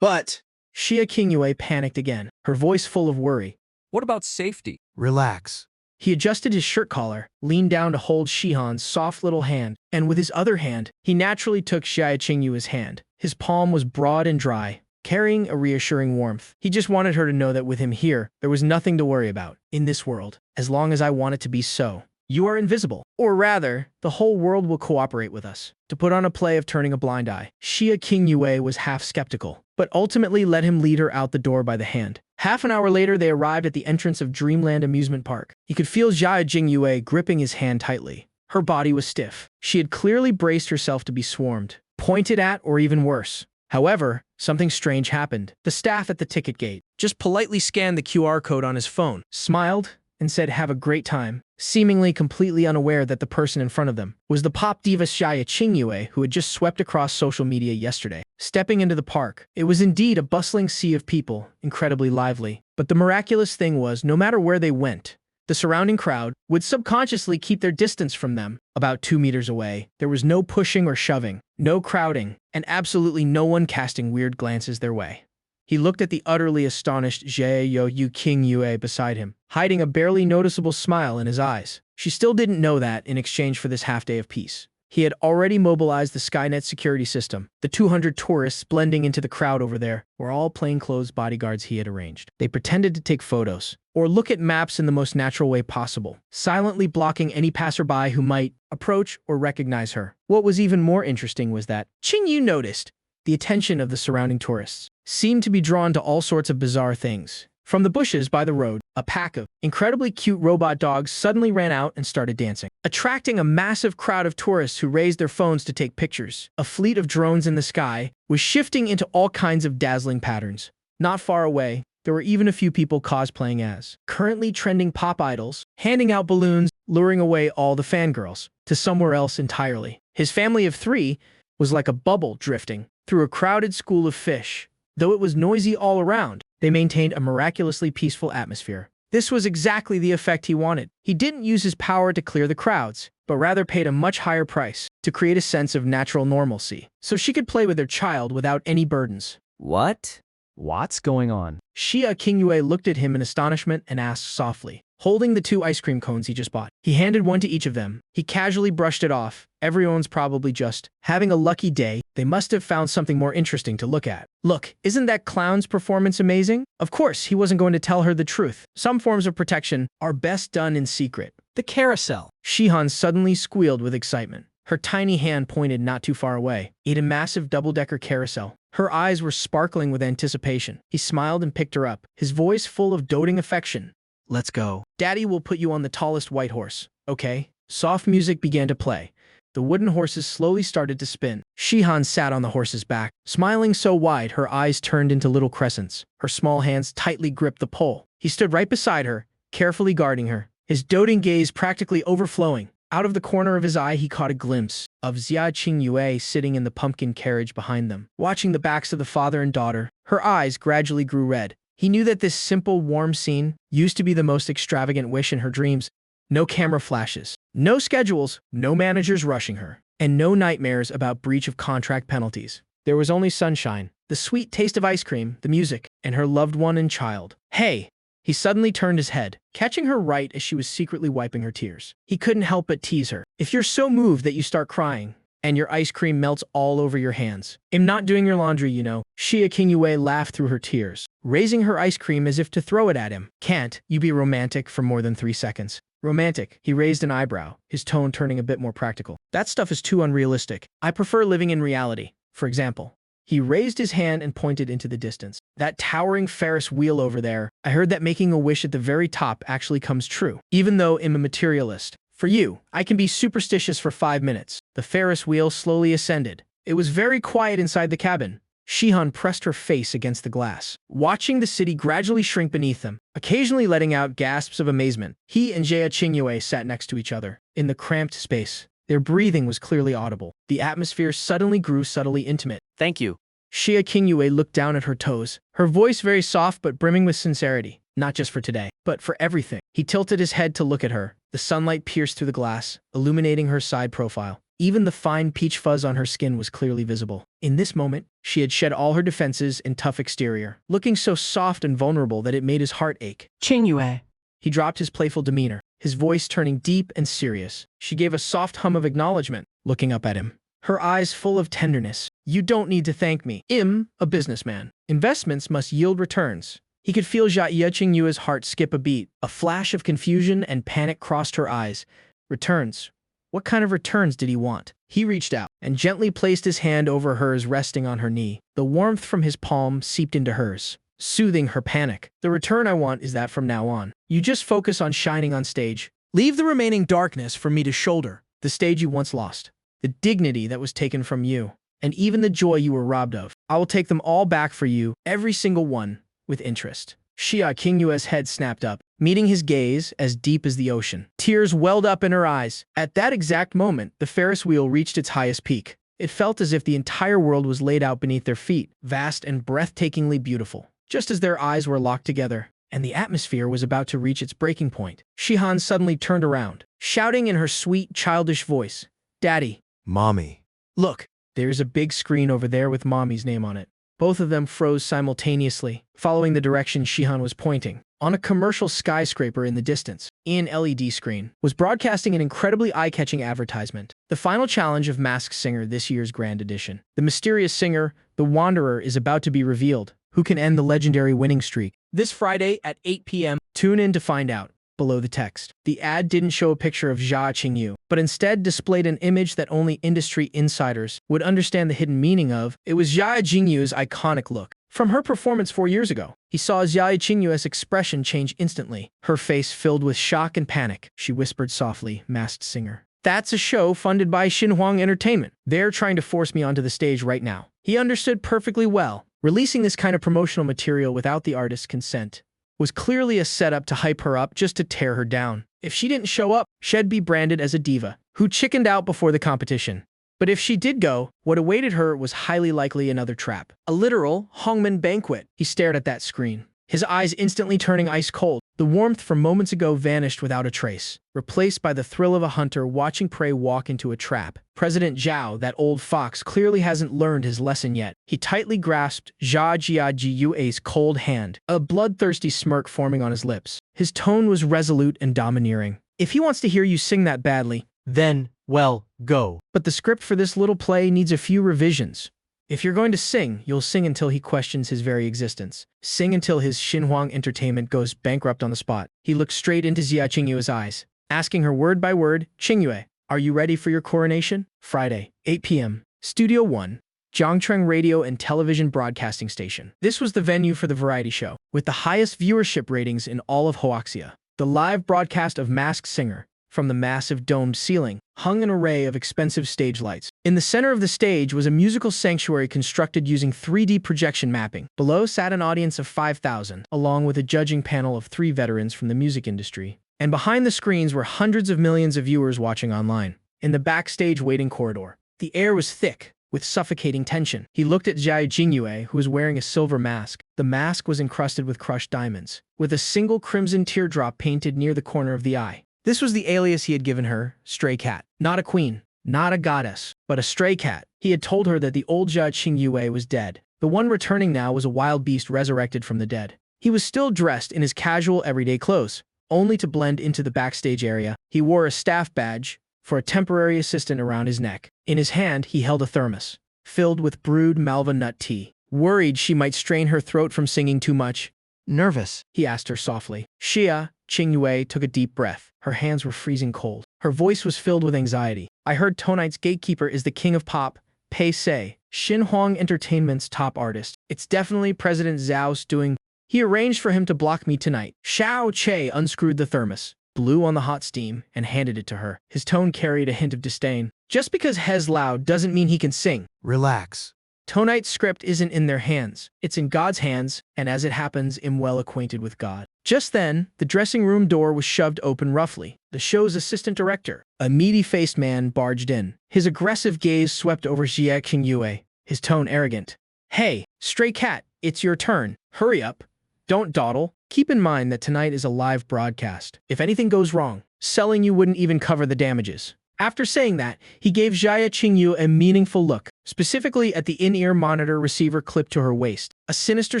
But Xia Qingyue panicked again, her voice full of worry. What about safety? Relax. He adjusted his shirt collar, leaned down to hold Shihan's soft little hand, and with his other hand, he naturally took Xia Qingyue's hand. His palm was broad and dry, carrying a reassuring warmth. He just wanted her to know that with him here, there was nothing to worry about in this world, as long as I want it to be so. You are invisible. Or rather, the whole world will cooperate with us to put on a play of turning a blind eye. Xia Qingyue was half skeptical, but ultimately let him lead her out the door by the hand. Half an hour later, they arrived at the entrance of Dreamland Amusement Park. He could feel Jia Jingyue gripping his hand tightly. Her body was stiff. She had clearly braced herself to be swarmed, pointed at, or even worse. However, something strange happened. The staff at the ticket gate just politely scanned the QR code on his phone, smiled, and said, "Have a great time," seemingly completely unaware that the person in front of them was the pop diva Jia Jingyue, who had just swept across social media yesterday. Stepping into the park, it was indeed a bustling sea of people, incredibly lively. But the miraculous thing was, no matter where they went, the surrounding crowd would subconsciously keep their distance from them, about 2 meters away. There was no pushing or shoving, no crowding, and absolutely no one casting weird glances their way. He looked at the utterly astonished Jia Jingyue beside him, hiding a barely noticeable smile in his eyes. She still didn't know that, in exchange for this half-day of peace, he had already mobilized the Skynet security system. The 200 tourists blending into the crowd over there were all plainclothes bodyguards he had arranged. They pretended to take photos, or look at maps in the most natural way possible, silently blocking any passerby who might approach or recognize her. What was even more interesting was that Qingyu noticed the attention of the surrounding tourists seemed to be drawn to all sorts of bizarre things. From the bushes by the road, a pack of incredibly cute robot dogs suddenly ran out and started dancing, attracting a massive crowd of tourists who raised their phones to take pictures. A fleet of drones in the sky was shifting into all kinds of dazzling patterns. Not far away, there were even a few people cosplaying as currently trending pop idols, handing out balloons, luring away all the fangirls to somewhere else entirely. His family of 3 was like a bubble drifting through a crowded school of fish. Though it was noisy all around, they maintained a miraculously peaceful atmosphere. This was exactly the effect he wanted. He didn't use his power to clear the crowds, but rather paid a much higher price to create a sense of natural normalcy, so she could play with her child without any burdens. What? What's going on? Xia Qingyue looked at him in astonishment and asked softly, holding the 2 ice cream cones he just bought. He handed one to each of them. He casually brushed it off. Everyone's probably just having a lucky day. They must have found something more interesting to look at. Look, isn't that clown's performance amazing? Of course, he wasn't going to tell her the truth. Some forms of protection are best done in secret. The carousel. Shihan suddenly squealed with excitement. Her tiny hand pointed not too far away, at a massive double-decker carousel. Her eyes were sparkling with anticipation. He smiled and picked her up, his voice full of doting affection. Let's go. Daddy will put you on the tallest white horse, okay? Soft music began to play. The wooden horses slowly started to spin. Shihan sat on the horse's back, smiling so wide her eyes turned into little crescents. Her small hands tightly gripped the pole. He stood right beside her, carefully guarding her, his doting gaze practically overflowing. Out of the corner of his eye, he caught a glimpse of Xia Qingyue sitting in the pumpkin carriage behind them, watching the backs of the father and daughter. Her eyes gradually grew red. He knew that this simple, warm scene used to be the most extravagant wish in her dreams. No camera flashes, no schedules, no managers rushing her, and no nightmares about breach of contract penalties. There was only sunshine, the sweet taste of ice cream, the music, and her loved one and child. Hey! He suddenly turned his head, catching her right as she was secretly wiping her tears. He couldn't help but tease her. If you're so moved that you start crying, and your ice cream melts all over your hands. I'm not doing your laundry, you know. Xia Qingyue laughed through her tears, raising her ice cream as if to throw it at him. Can't you be romantic for more than 3 seconds? Romantic. He raised an eyebrow, his tone turning a bit more practical. That stuff is too unrealistic. I prefer living in reality. For example, he raised his hand and pointed into the distance. That towering Ferris wheel over there. I heard that making a wish at the very top actually comes true. Even though I'm a materialist. For you, I can be superstitious for 5 minutes. The Ferris wheel slowly ascended. It was very quiet inside the cabin. Shihan pressed her face against the glass, watching the city gradually shrink beneath them, occasionally letting out gasps of amazement. He and Xia Qingyue sat next to each other, in the cramped space. Their breathing was clearly audible. The atmosphere suddenly grew subtly intimate. Thank you. Xia Qingyue looked down at her toes, her voice very soft but brimming with sincerity. Not just for today, but for everything. He tilted his head to look at her. The sunlight pierced through the glass, illuminating her side profile. Even the fine peach fuzz on her skin was clearly visible. In this moment, she had shed all her defenses and tough exterior, looking so soft and vulnerable that it made his heart ache. Qingyue. He dropped his playful demeanor, his voice turning deep and serious. She gave a soft hum of acknowledgement, looking up at him, her eyes full of tenderness. You don't need to thank me. I'm a businessman. Investments must yield returns. He could feel Xia Qingyue's heart skip a beat. A flash of confusion and panic crossed her eyes. Returns? What kind of returns did he want? He reached out and gently placed his hand over hers, resting on her knee. The warmth from his palm seeped into hers, soothing her panic. The return I want is that from now on, you just focus on shining on stage. Leave the remaining darkness for me to shoulder. The stage you once lost, the dignity that was taken from you, and even the joy you were robbed of. I will take them all back for you, every single one, with interest. Xia Qingyue's head snapped up, meeting his gaze as deep as the ocean. Tears welled up in her eyes. At that exact moment, the Ferris wheel reached its highest peak. It felt as if the entire world was laid out beneath their feet, vast and breathtakingly beautiful. Just as their eyes were locked together, and the atmosphere was about to reach its breaking point, Shihan suddenly turned around, shouting in her sweet, childish voice, "Daddy." Mommy. Look, there's a big screen over there with Mommy's name on it. Both of them froze simultaneously, following the direction Shihan was pointing. On a commercial skyscraper in the distance, an LED screen was broadcasting an incredibly eye-catching advertisement. The final challenge of Masked Singer this year's grand edition. The mysterious singer, the Wanderer, is about to be revealed. Who can end the legendary winning streak? This Friday at 8 p.m. Tune in to find out. Below the text. The ad didn't show a picture of Xia Qingyue, but instead displayed an image that only industry insiders would understand the hidden meaning of. It was Xia Qingyue's iconic look. From her performance 4 years ago, he saw Xia Qingyue's expression change instantly. Her face filled with shock and panic. She whispered softly, "Masked Singer. That's a show funded by Xinhuang Entertainment. They're trying to force me onto the stage right now." He understood perfectly well. Releasing this kind of promotional material without the artist's consent was clearly a setup to hype her up just to tear her down. If she didn't show up, she'd be branded as a diva who chickened out before the competition. But if she did go, what awaited her was highly likely another trap. A literal Hongman banquet. He stared at that screen, his eyes instantly turning ice cold. The warmth from moments ago vanished without a trace, replaced by the thrill of a hunter watching prey walk into a trap. President Zhao, that old fox, clearly hasn't learned his lesson yet. He tightly grasped Jia Jiajiu's cold hand, a bloodthirsty smirk forming on his lips. His tone was resolute and domineering. If he wants to hear you sing that badly, Then, well, go. but the script for this little play needs a few revisions. If you're going to sing, you'll sing until he questions his very existence. Sing until his Xinhuang Entertainment goes bankrupt on the spot. He looked straight into Jia Qingyue's eyes, asking her word by word, Qingyue, are you ready for your coronation? Friday, 8 p.m. Studio 1, Jiangcheng Radio and Television Broadcasting Station. This was the venue for the variety show, with the highest viewership ratings in all of Hoaxia. The live broadcast of Masked Singer, from the massive domed ceiling, hung an array of expensive stage lights. In the center of the stage was a musical sanctuary constructed using 3D projection mapping. Below sat an audience of 5,000, along with a judging panel of 3 veterans from the music industry. And behind the screens were hundreds of millions of viewers watching online. In the backstage waiting corridor, the air was thick with suffocating tension. He looked at Jia Jingyue, who was wearing a silver mask. The mask was encrusted with crushed diamonds, with a single crimson teardrop painted near the corner of the eye. This was the alias he had given her, Stray Cat. Not a queen, not a goddess, but a stray cat. He had told her that the old Jia Qingyue was dead. The one returning now was a wild beast resurrected from the dead. He was still dressed in his casual everyday clothes, only to blend into the backstage area. He wore a staff badge for a temporary assistant around his neck. In his hand, he held a thermos, filled with brewed malva nut tea. Worried she might strain her throat from singing too much, Nervous. he asked her softly. Xia Qingyue took a deep breath. Her hands were freezing cold. Her voice was filled with anxiety. I heard Tonight's gatekeeper is the king of pop, Pei Sei, Xinhuang Entertainment's top artist. It's definitely President Zhao's doing. He arranged for him to block me tonight. Xiao Che unscrewed the thermos, blew on the hot steam, and handed it to her. His tone carried a hint of disdain. Just because Hez loud doesn't mean he can sing. Relax. Tonight's script isn't in their hands. It's in God's hands, and as it happens, am well acquainted with God. Just then, the dressing room door was shoved open roughly. The show's assistant director, a meaty-faced man, barged in. His aggressive gaze swept over Jia Qingyue, his tone arrogant. Hey, stray cat, it's your turn. Hurry up. Don't dawdle. Keep in mind that tonight is a live broadcast. If anything goes wrong, selling you wouldn't even cover the damages. After saying that, he gave Jia Qingyue a meaningful look, specifically at the in-ear monitor receiver clipped to her waist. A sinister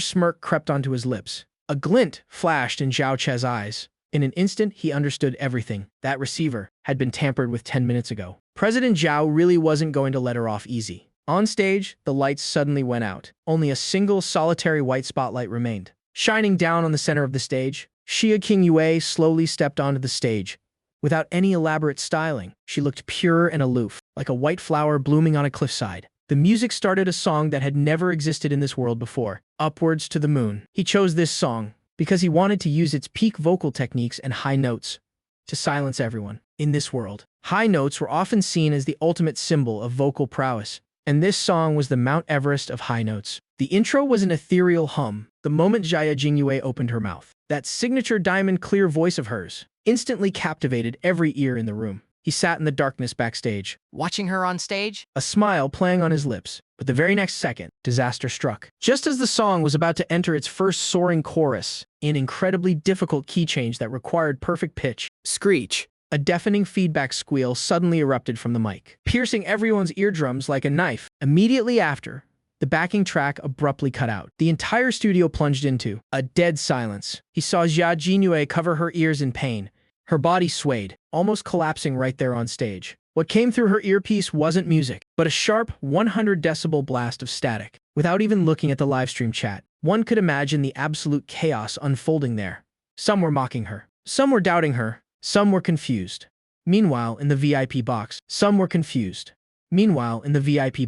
smirk crept onto his lips. A glint flashed in Zhao Che's eyes. In an instant, he understood everything. That receiver had been tampered with 10 minutes ago. President Zhao really wasn't going to let her off easy. On stage, the lights suddenly went out. Only a single solitary white spotlight remained. Shining down on the center of the stage, Xia Qingyue slowly stepped onto the stage. Without any elaborate styling, she looked pure and aloof, like a white flower blooming on a cliffside. The music started a song that had never existed in this world before, Upwards to the Moon. He chose this song because he wanted to use its peak vocal techniques and high notes to silence everyone. In this world, high notes were often seen as the ultimate symbol of vocal prowess, and this song was the Mount Everest of high notes. The intro was an ethereal hum the moment Jia Jingyue opened her mouth. That signature diamond-clear voice of hers instantly captivated every ear in the room. He sat in the darkness backstage, Watching her on stage? a smile playing on his lips. But the very next second, disaster struck. Just as the song was about to enter its first soaring chorus, an incredibly difficult key change that required perfect pitch, Screech. a deafening feedback squeal suddenly erupted from the mic, piercing everyone's eardrums like a knife. Immediately after, the backing track abruptly cut out. The entire studio plunged into a dead silence. He saw Jia Jingyue cover her ears in pain. Her body swayed, almost collapsing right there on stage. What came through her earpiece wasn't music, but a sharp 100-decibel blast of static. Without even looking at the livestream chat, one could imagine the absolute chaos unfolding there. Some were mocking her. Some were doubting her. Some were confused. Meanwhile, in the VIP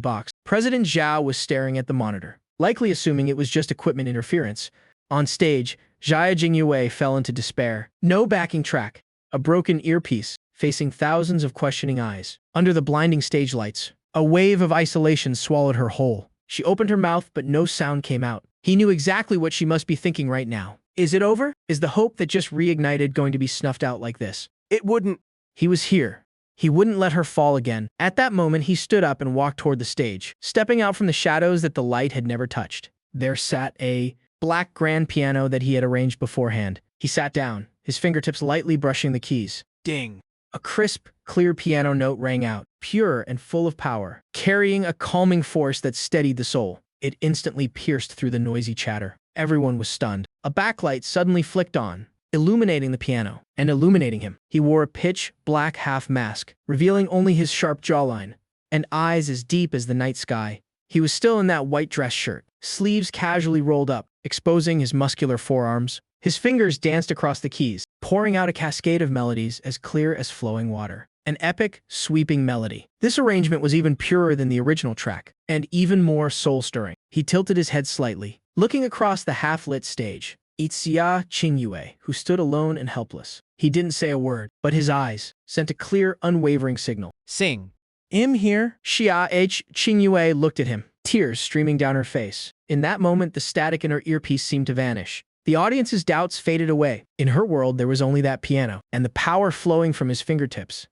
box, President Zhao was staring at the monitor, likely assuming it was just equipment interference. On stage, Jia Jingyue fell into despair. No backing track, a broken earpiece, facing thousands of questioning eyes. Under the blinding stage lights, a wave of isolation swallowed her whole. She opened her mouth, but no sound came out. He knew exactly what she must be thinking right now. Is it over? Is the hope that just reignited going to be snuffed out like this? It wouldn't. He was here. He wouldn't let her fall again. At that moment, he stood up and walked toward the stage, stepping out from the shadows that the light had never touched. There sat a black grand piano that he had arranged beforehand. He sat down, his fingertips lightly brushing the keys. Ding. A crisp, clear piano note rang out, pure and full of power, carrying a calming force that steadied the soul. It instantly pierced through the noisy chatter. Everyone was stunned. A backlight suddenly flicked on, illuminating the piano and illuminating him. He wore a pitch-black half mask, revealing only his sharp jawline and eyes as deep as the night sky. He was still in that white dress shirt, sleeves casually rolled up, exposing his muscular forearms. His fingers danced across the keys, pouring out a cascade of melodies as clear as flowing water. An epic, sweeping melody. This arrangement was even purer than the original track, and even more soul-stirring. He tilted his head slightly, looking across the half-lit stage. Xia Qingyue, who stood alone and helpless. He didn't say a word, but his eyes sent a clear, unwavering signal. Sing. "I'm here." Xia Qingyue looked at him, tears streaming down her face. In that moment, the static in her earpiece seemed to vanish. The audience's doubts faded away. In her world, there was only that piano, and the power flowing from his fingertips.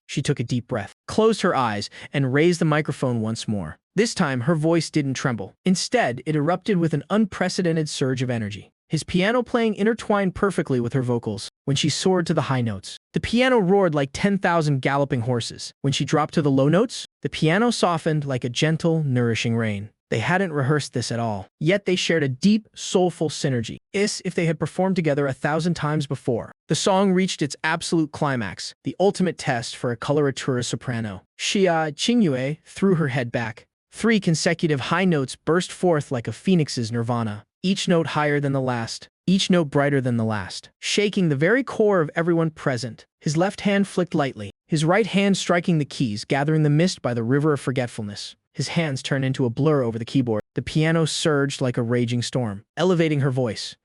She took a deep breath, closed her eyes, and raised the microphone once more. This time, her voice didn't tremble. Instead, it erupted with an unprecedented surge of energy. His piano playing intertwined perfectly with her vocals. When she soared to the high notes, the piano roared like 10,000 galloping horses. When she dropped to the low notes, the piano softened like a gentle, nourishing rain. They hadn't rehearsed this at all, yet they shared a deep, soulful synergy, as if they had performed together 1,000 times before. The song reached its absolute climax, the ultimate test for a coloratura soprano. Xia Qingyue threw her head back. 3 consecutive high notes burst forth like a phoenix's nirvana, each note higher than the last, each note brighter than the last, shaking the very core of everyone present. His left hand flicked lightly, his right hand striking the keys, gathering the mist by the river of forgetfulness. His hands turned into a blur over the keyboard. The piano surged like a raging storm, elevating her voice,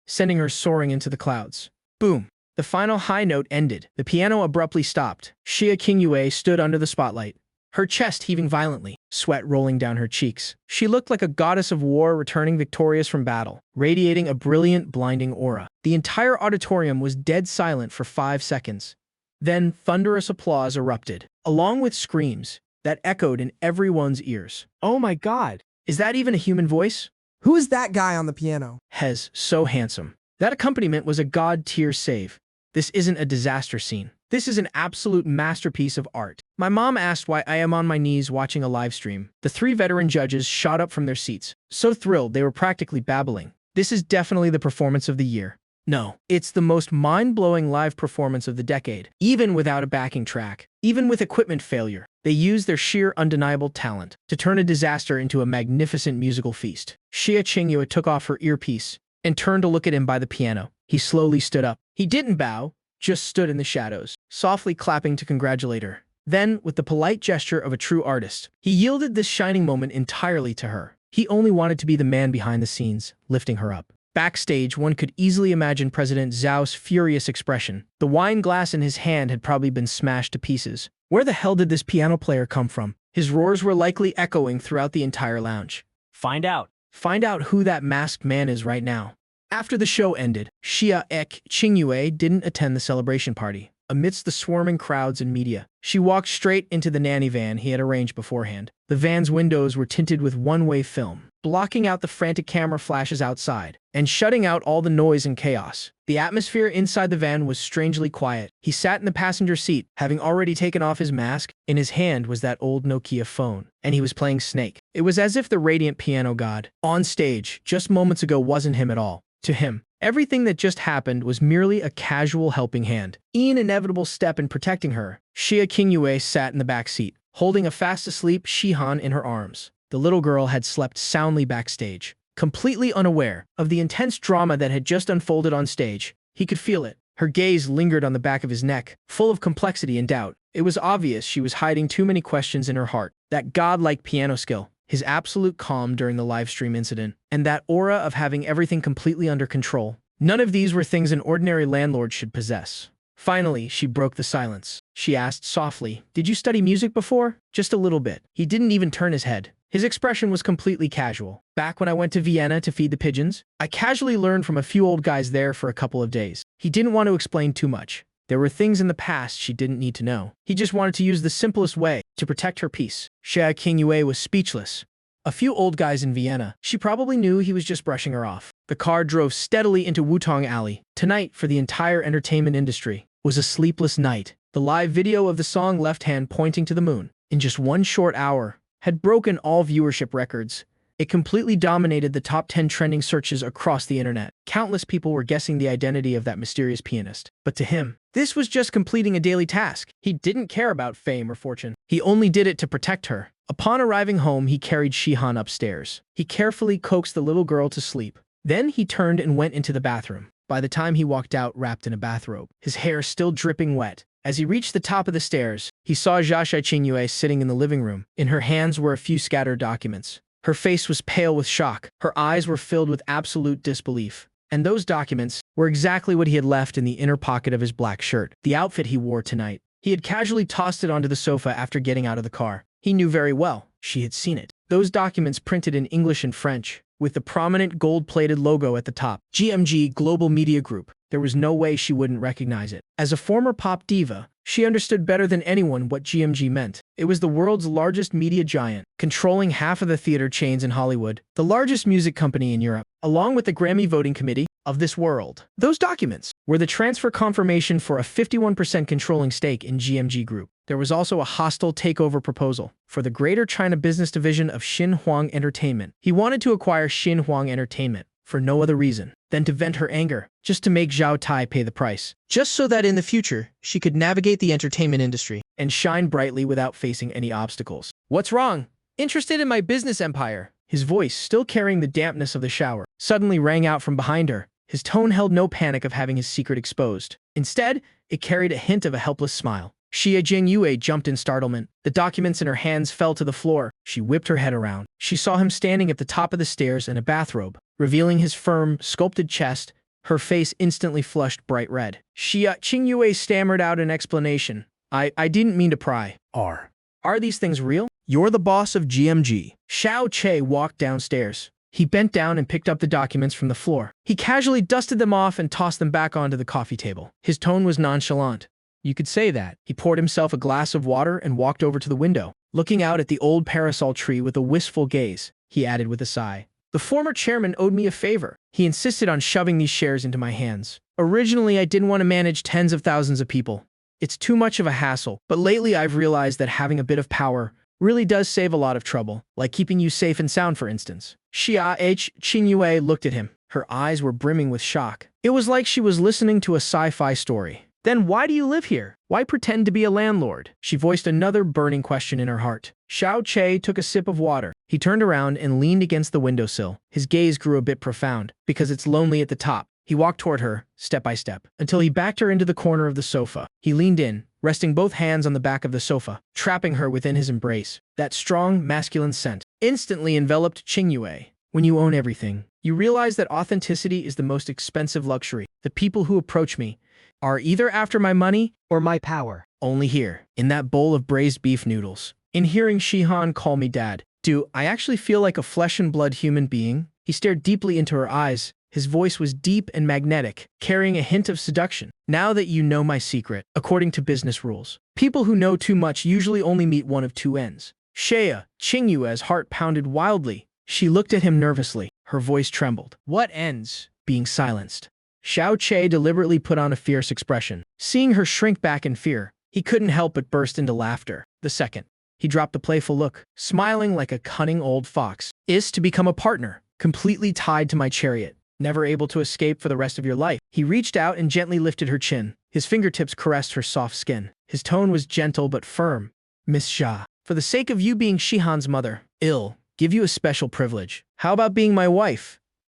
sending her soaring into the clouds. Boom! The final high note ended. The piano abruptly stopped. Xia Qingyue stood under the spotlight, her chest heaving violently, sweat rolling down her cheeks. She looked like a goddess of war returning victorious from battle, radiating a brilliant, blinding aura. The entire auditorium was dead silent for 5 seconds. Then thunderous applause erupted, along with screams that echoed in everyone's ears. Oh my god. Is that even a human voice? Who is that guy on the piano? Hez, so handsome. That accompaniment was a god-tier save. This isn't a disaster scene. This is an absolute masterpiece of art. My mom asked why I am on my knees watching a live stream. The 3 veteran judges shot up from their seats, so thrilled they were practically babbling. This is definitely the performance of the year. No, it's the most mind-blowing live performance of the decade, even without a backing track, even with equipment failure. They used their sheer undeniable talent to turn a disaster into a magnificent musical feast. Xia Qingyue took off her earpiece and turned to look at him by the piano. He slowly stood up. He didn't bow, just stood in the shadows, softly clapping to congratulate her. Then, with the polite gesture of a true artist, he yielded this shining moment entirely to her. He only wanted to be the man behind the scenes, lifting her up. Backstage, one could easily imagine President Zhao's furious expression. The wine glass in his hand had probably been smashed to pieces. Where the hell did this piano player come from? His roars were likely echoing throughout the entire lounge. Find out. Find out who that masked man is right now. After the show ended, Xia Qingyue didn't attend the celebration party. Amidst the swarming crowds and media, she walked straight into the nanny van he had arranged beforehand. The van's windows were tinted with one-way film, blocking out the frantic camera flashes outside and shutting out all the noise and chaos. The atmosphere inside the van was strangely quiet. He sat in the passenger seat, having already taken off his mask. In his hand was that old Nokia phone, and he was playing Snake. It was as if the radiant piano god on stage just moments ago wasn't him at all. To him, everything that just happened was merely a casual helping hand, an inevitable step in protecting her. Xia Qingyue sat in the back seat, holding a fast-asleep Shihan in her arms. The little girl had slept soundly backstage, completely unaware of the intense drama that had just unfolded on stage. He could feel it. Her gaze lingered on the back of his neck, full of complexity and doubt. It was obvious she was hiding too many questions in her heart. That godlike piano skill, his absolute calm during the live stream incident, and that aura of having everything completely under control. None of these were things an ordinary landlord should possess. Finally, she broke the silence. She asked softly, "Did you study music before?" "Just a little bit." He didn't even turn his head. His expression was completely casual. "Back when I went to Vienna to feed the pigeons, I casually learned from a few old guys there for a couple of days." He didn't want to explain too much. There were things in the past she didn't need to know. He just wanted to use the simplest way to protect her peace. Xia Qingyue was speechless. A few old guys in Vienna. She probably knew he was just brushing her off. The car drove steadily into Wutong Alley. Tonight, for the entire entertainment industry, was a sleepless night. The live video of the song Left Hand Pointing to the Moon, in just one short hour, had broken all viewership records. It completely dominated the top 10 trending searches across the internet. Countless people were guessing the identity of that mysterious pianist. But to him, this was just completing a daily task. He didn't care about fame or fortune. He only did it to protect her. Upon arriving home, he carried Shihan upstairs. He carefully coaxed the little girl to sleep. Then he turned and went into the bathroom. By the time he walked out wrapped in a bathrobe, his hair still dripping wet. As he reached the top of the stairs, he saw Xia Qingyue sitting in the living room. In her hands were a few scattered documents. Her face was pale with shock. Her eyes were filled with absolute disbelief. And those documents were exactly what he had left in the inner pocket of his black shirt, the outfit he wore tonight. He had casually tossed it onto the sofa after getting out of the car. He knew very well. She had seen it. Those documents printed in English and French, with the prominent gold-plated logo at the top. GMG Global Media Group. There was no way she wouldn't recognize it. As a former pop diva, she understood better than anyone what GMG meant. It was the world's largest media giant, controlling half of the theater chains in Hollywood, the largest music company in Europe, along with the Grammy voting committee of this world. Those documents were the transfer confirmation for a 51% controlling stake in GMG Group. There was also a hostile takeover proposal for the Greater China business division of Xinhuang Entertainment. He wanted to acquire Xinhuang Entertainment for no other reason than to vent her anger, just to make Zhao Tai pay the price, just so that in the future, she could navigate the entertainment industry and shine brightly without facing any obstacles. What's wrong? Interested in my business empire? His voice, still carrying the dampness of the shower, suddenly rang out from behind her. His tone held no panic of having his secret exposed. Instead, it carried a hint of a helpless smile. Xia Qingyue jumped in startlement. The documents in her hands fell to the floor. She whipped her head around. She saw him standing at the top of the stairs in a bathrobe, revealing his firm, sculpted chest. Her face instantly flushed bright red. Xia Qingyue stammered out an explanation. I didn't mean to pry. Are these things real? You're the boss of GMG. Xiao Che walked downstairs. He bent down and picked up the documents from the floor. He casually dusted them off and tossed them back onto the coffee table. His tone was nonchalant. You could say that. He poured himself a glass of water and walked over to the window. Looking out at the old parasol tree with a wistful gaze, he added with a sigh. The former chairman owed me a favor. He insisted on shoving these shares into my hands. Originally, I didn't want to manage tens of thousands of people. It's too much of a hassle, but lately I've realized that having a bit of power really does save a lot of trouble, like keeping you safe and sound, for instance. Xia Qingyue looked at him. Her eyes were brimming with shock. It was like she was listening to a sci-fi story. Then why do you live here? Why pretend to be a landlord? She voiced another burning question in her heart. Xiao Che took a sip of water. He turned around and leaned against the windowsill. His gaze grew a bit profound, because it's lonely at the top. He walked toward her, step by step, until he backed her into the corner of the sofa. He leaned in, resting both hands on the back of the sofa, trapping her within his embrace. That strong, masculine scent instantly enveloped Qingyue. When you own everything, you realize that authenticity is the most expensive luxury. The people who approach me are either after my money or my power. Only here, in that bowl of braised beef noodles. In hearing Shihan call me dad, do I actually feel like a flesh and blood human being? He stared deeply into her eyes. His voice was deep and magnetic, carrying a hint of seduction. Now that you know my secret, according to business rules, people who know too much usually only meet one of two ends. Xia Qingyue's heart pounded wildly. She looked at him nervously. Her voice trembled. What ends? Being silenced. Xiao Che deliberately put on a fierce expression. Seeing her shrink back in fear, he couldn't help but burst into laughter. The second, he dropped a playful look, smiling like a cunning old fox. Is to become a partner, completely tied to my chariot, never able to escape for the rest of your life. He reached out and gently lifted her chin. His fingertips caressed her soft skin. His tone was gentle but firm. Miss Xia, for the sake of you being Shihan's mother, I'll give you a special privilege. How about being my wife?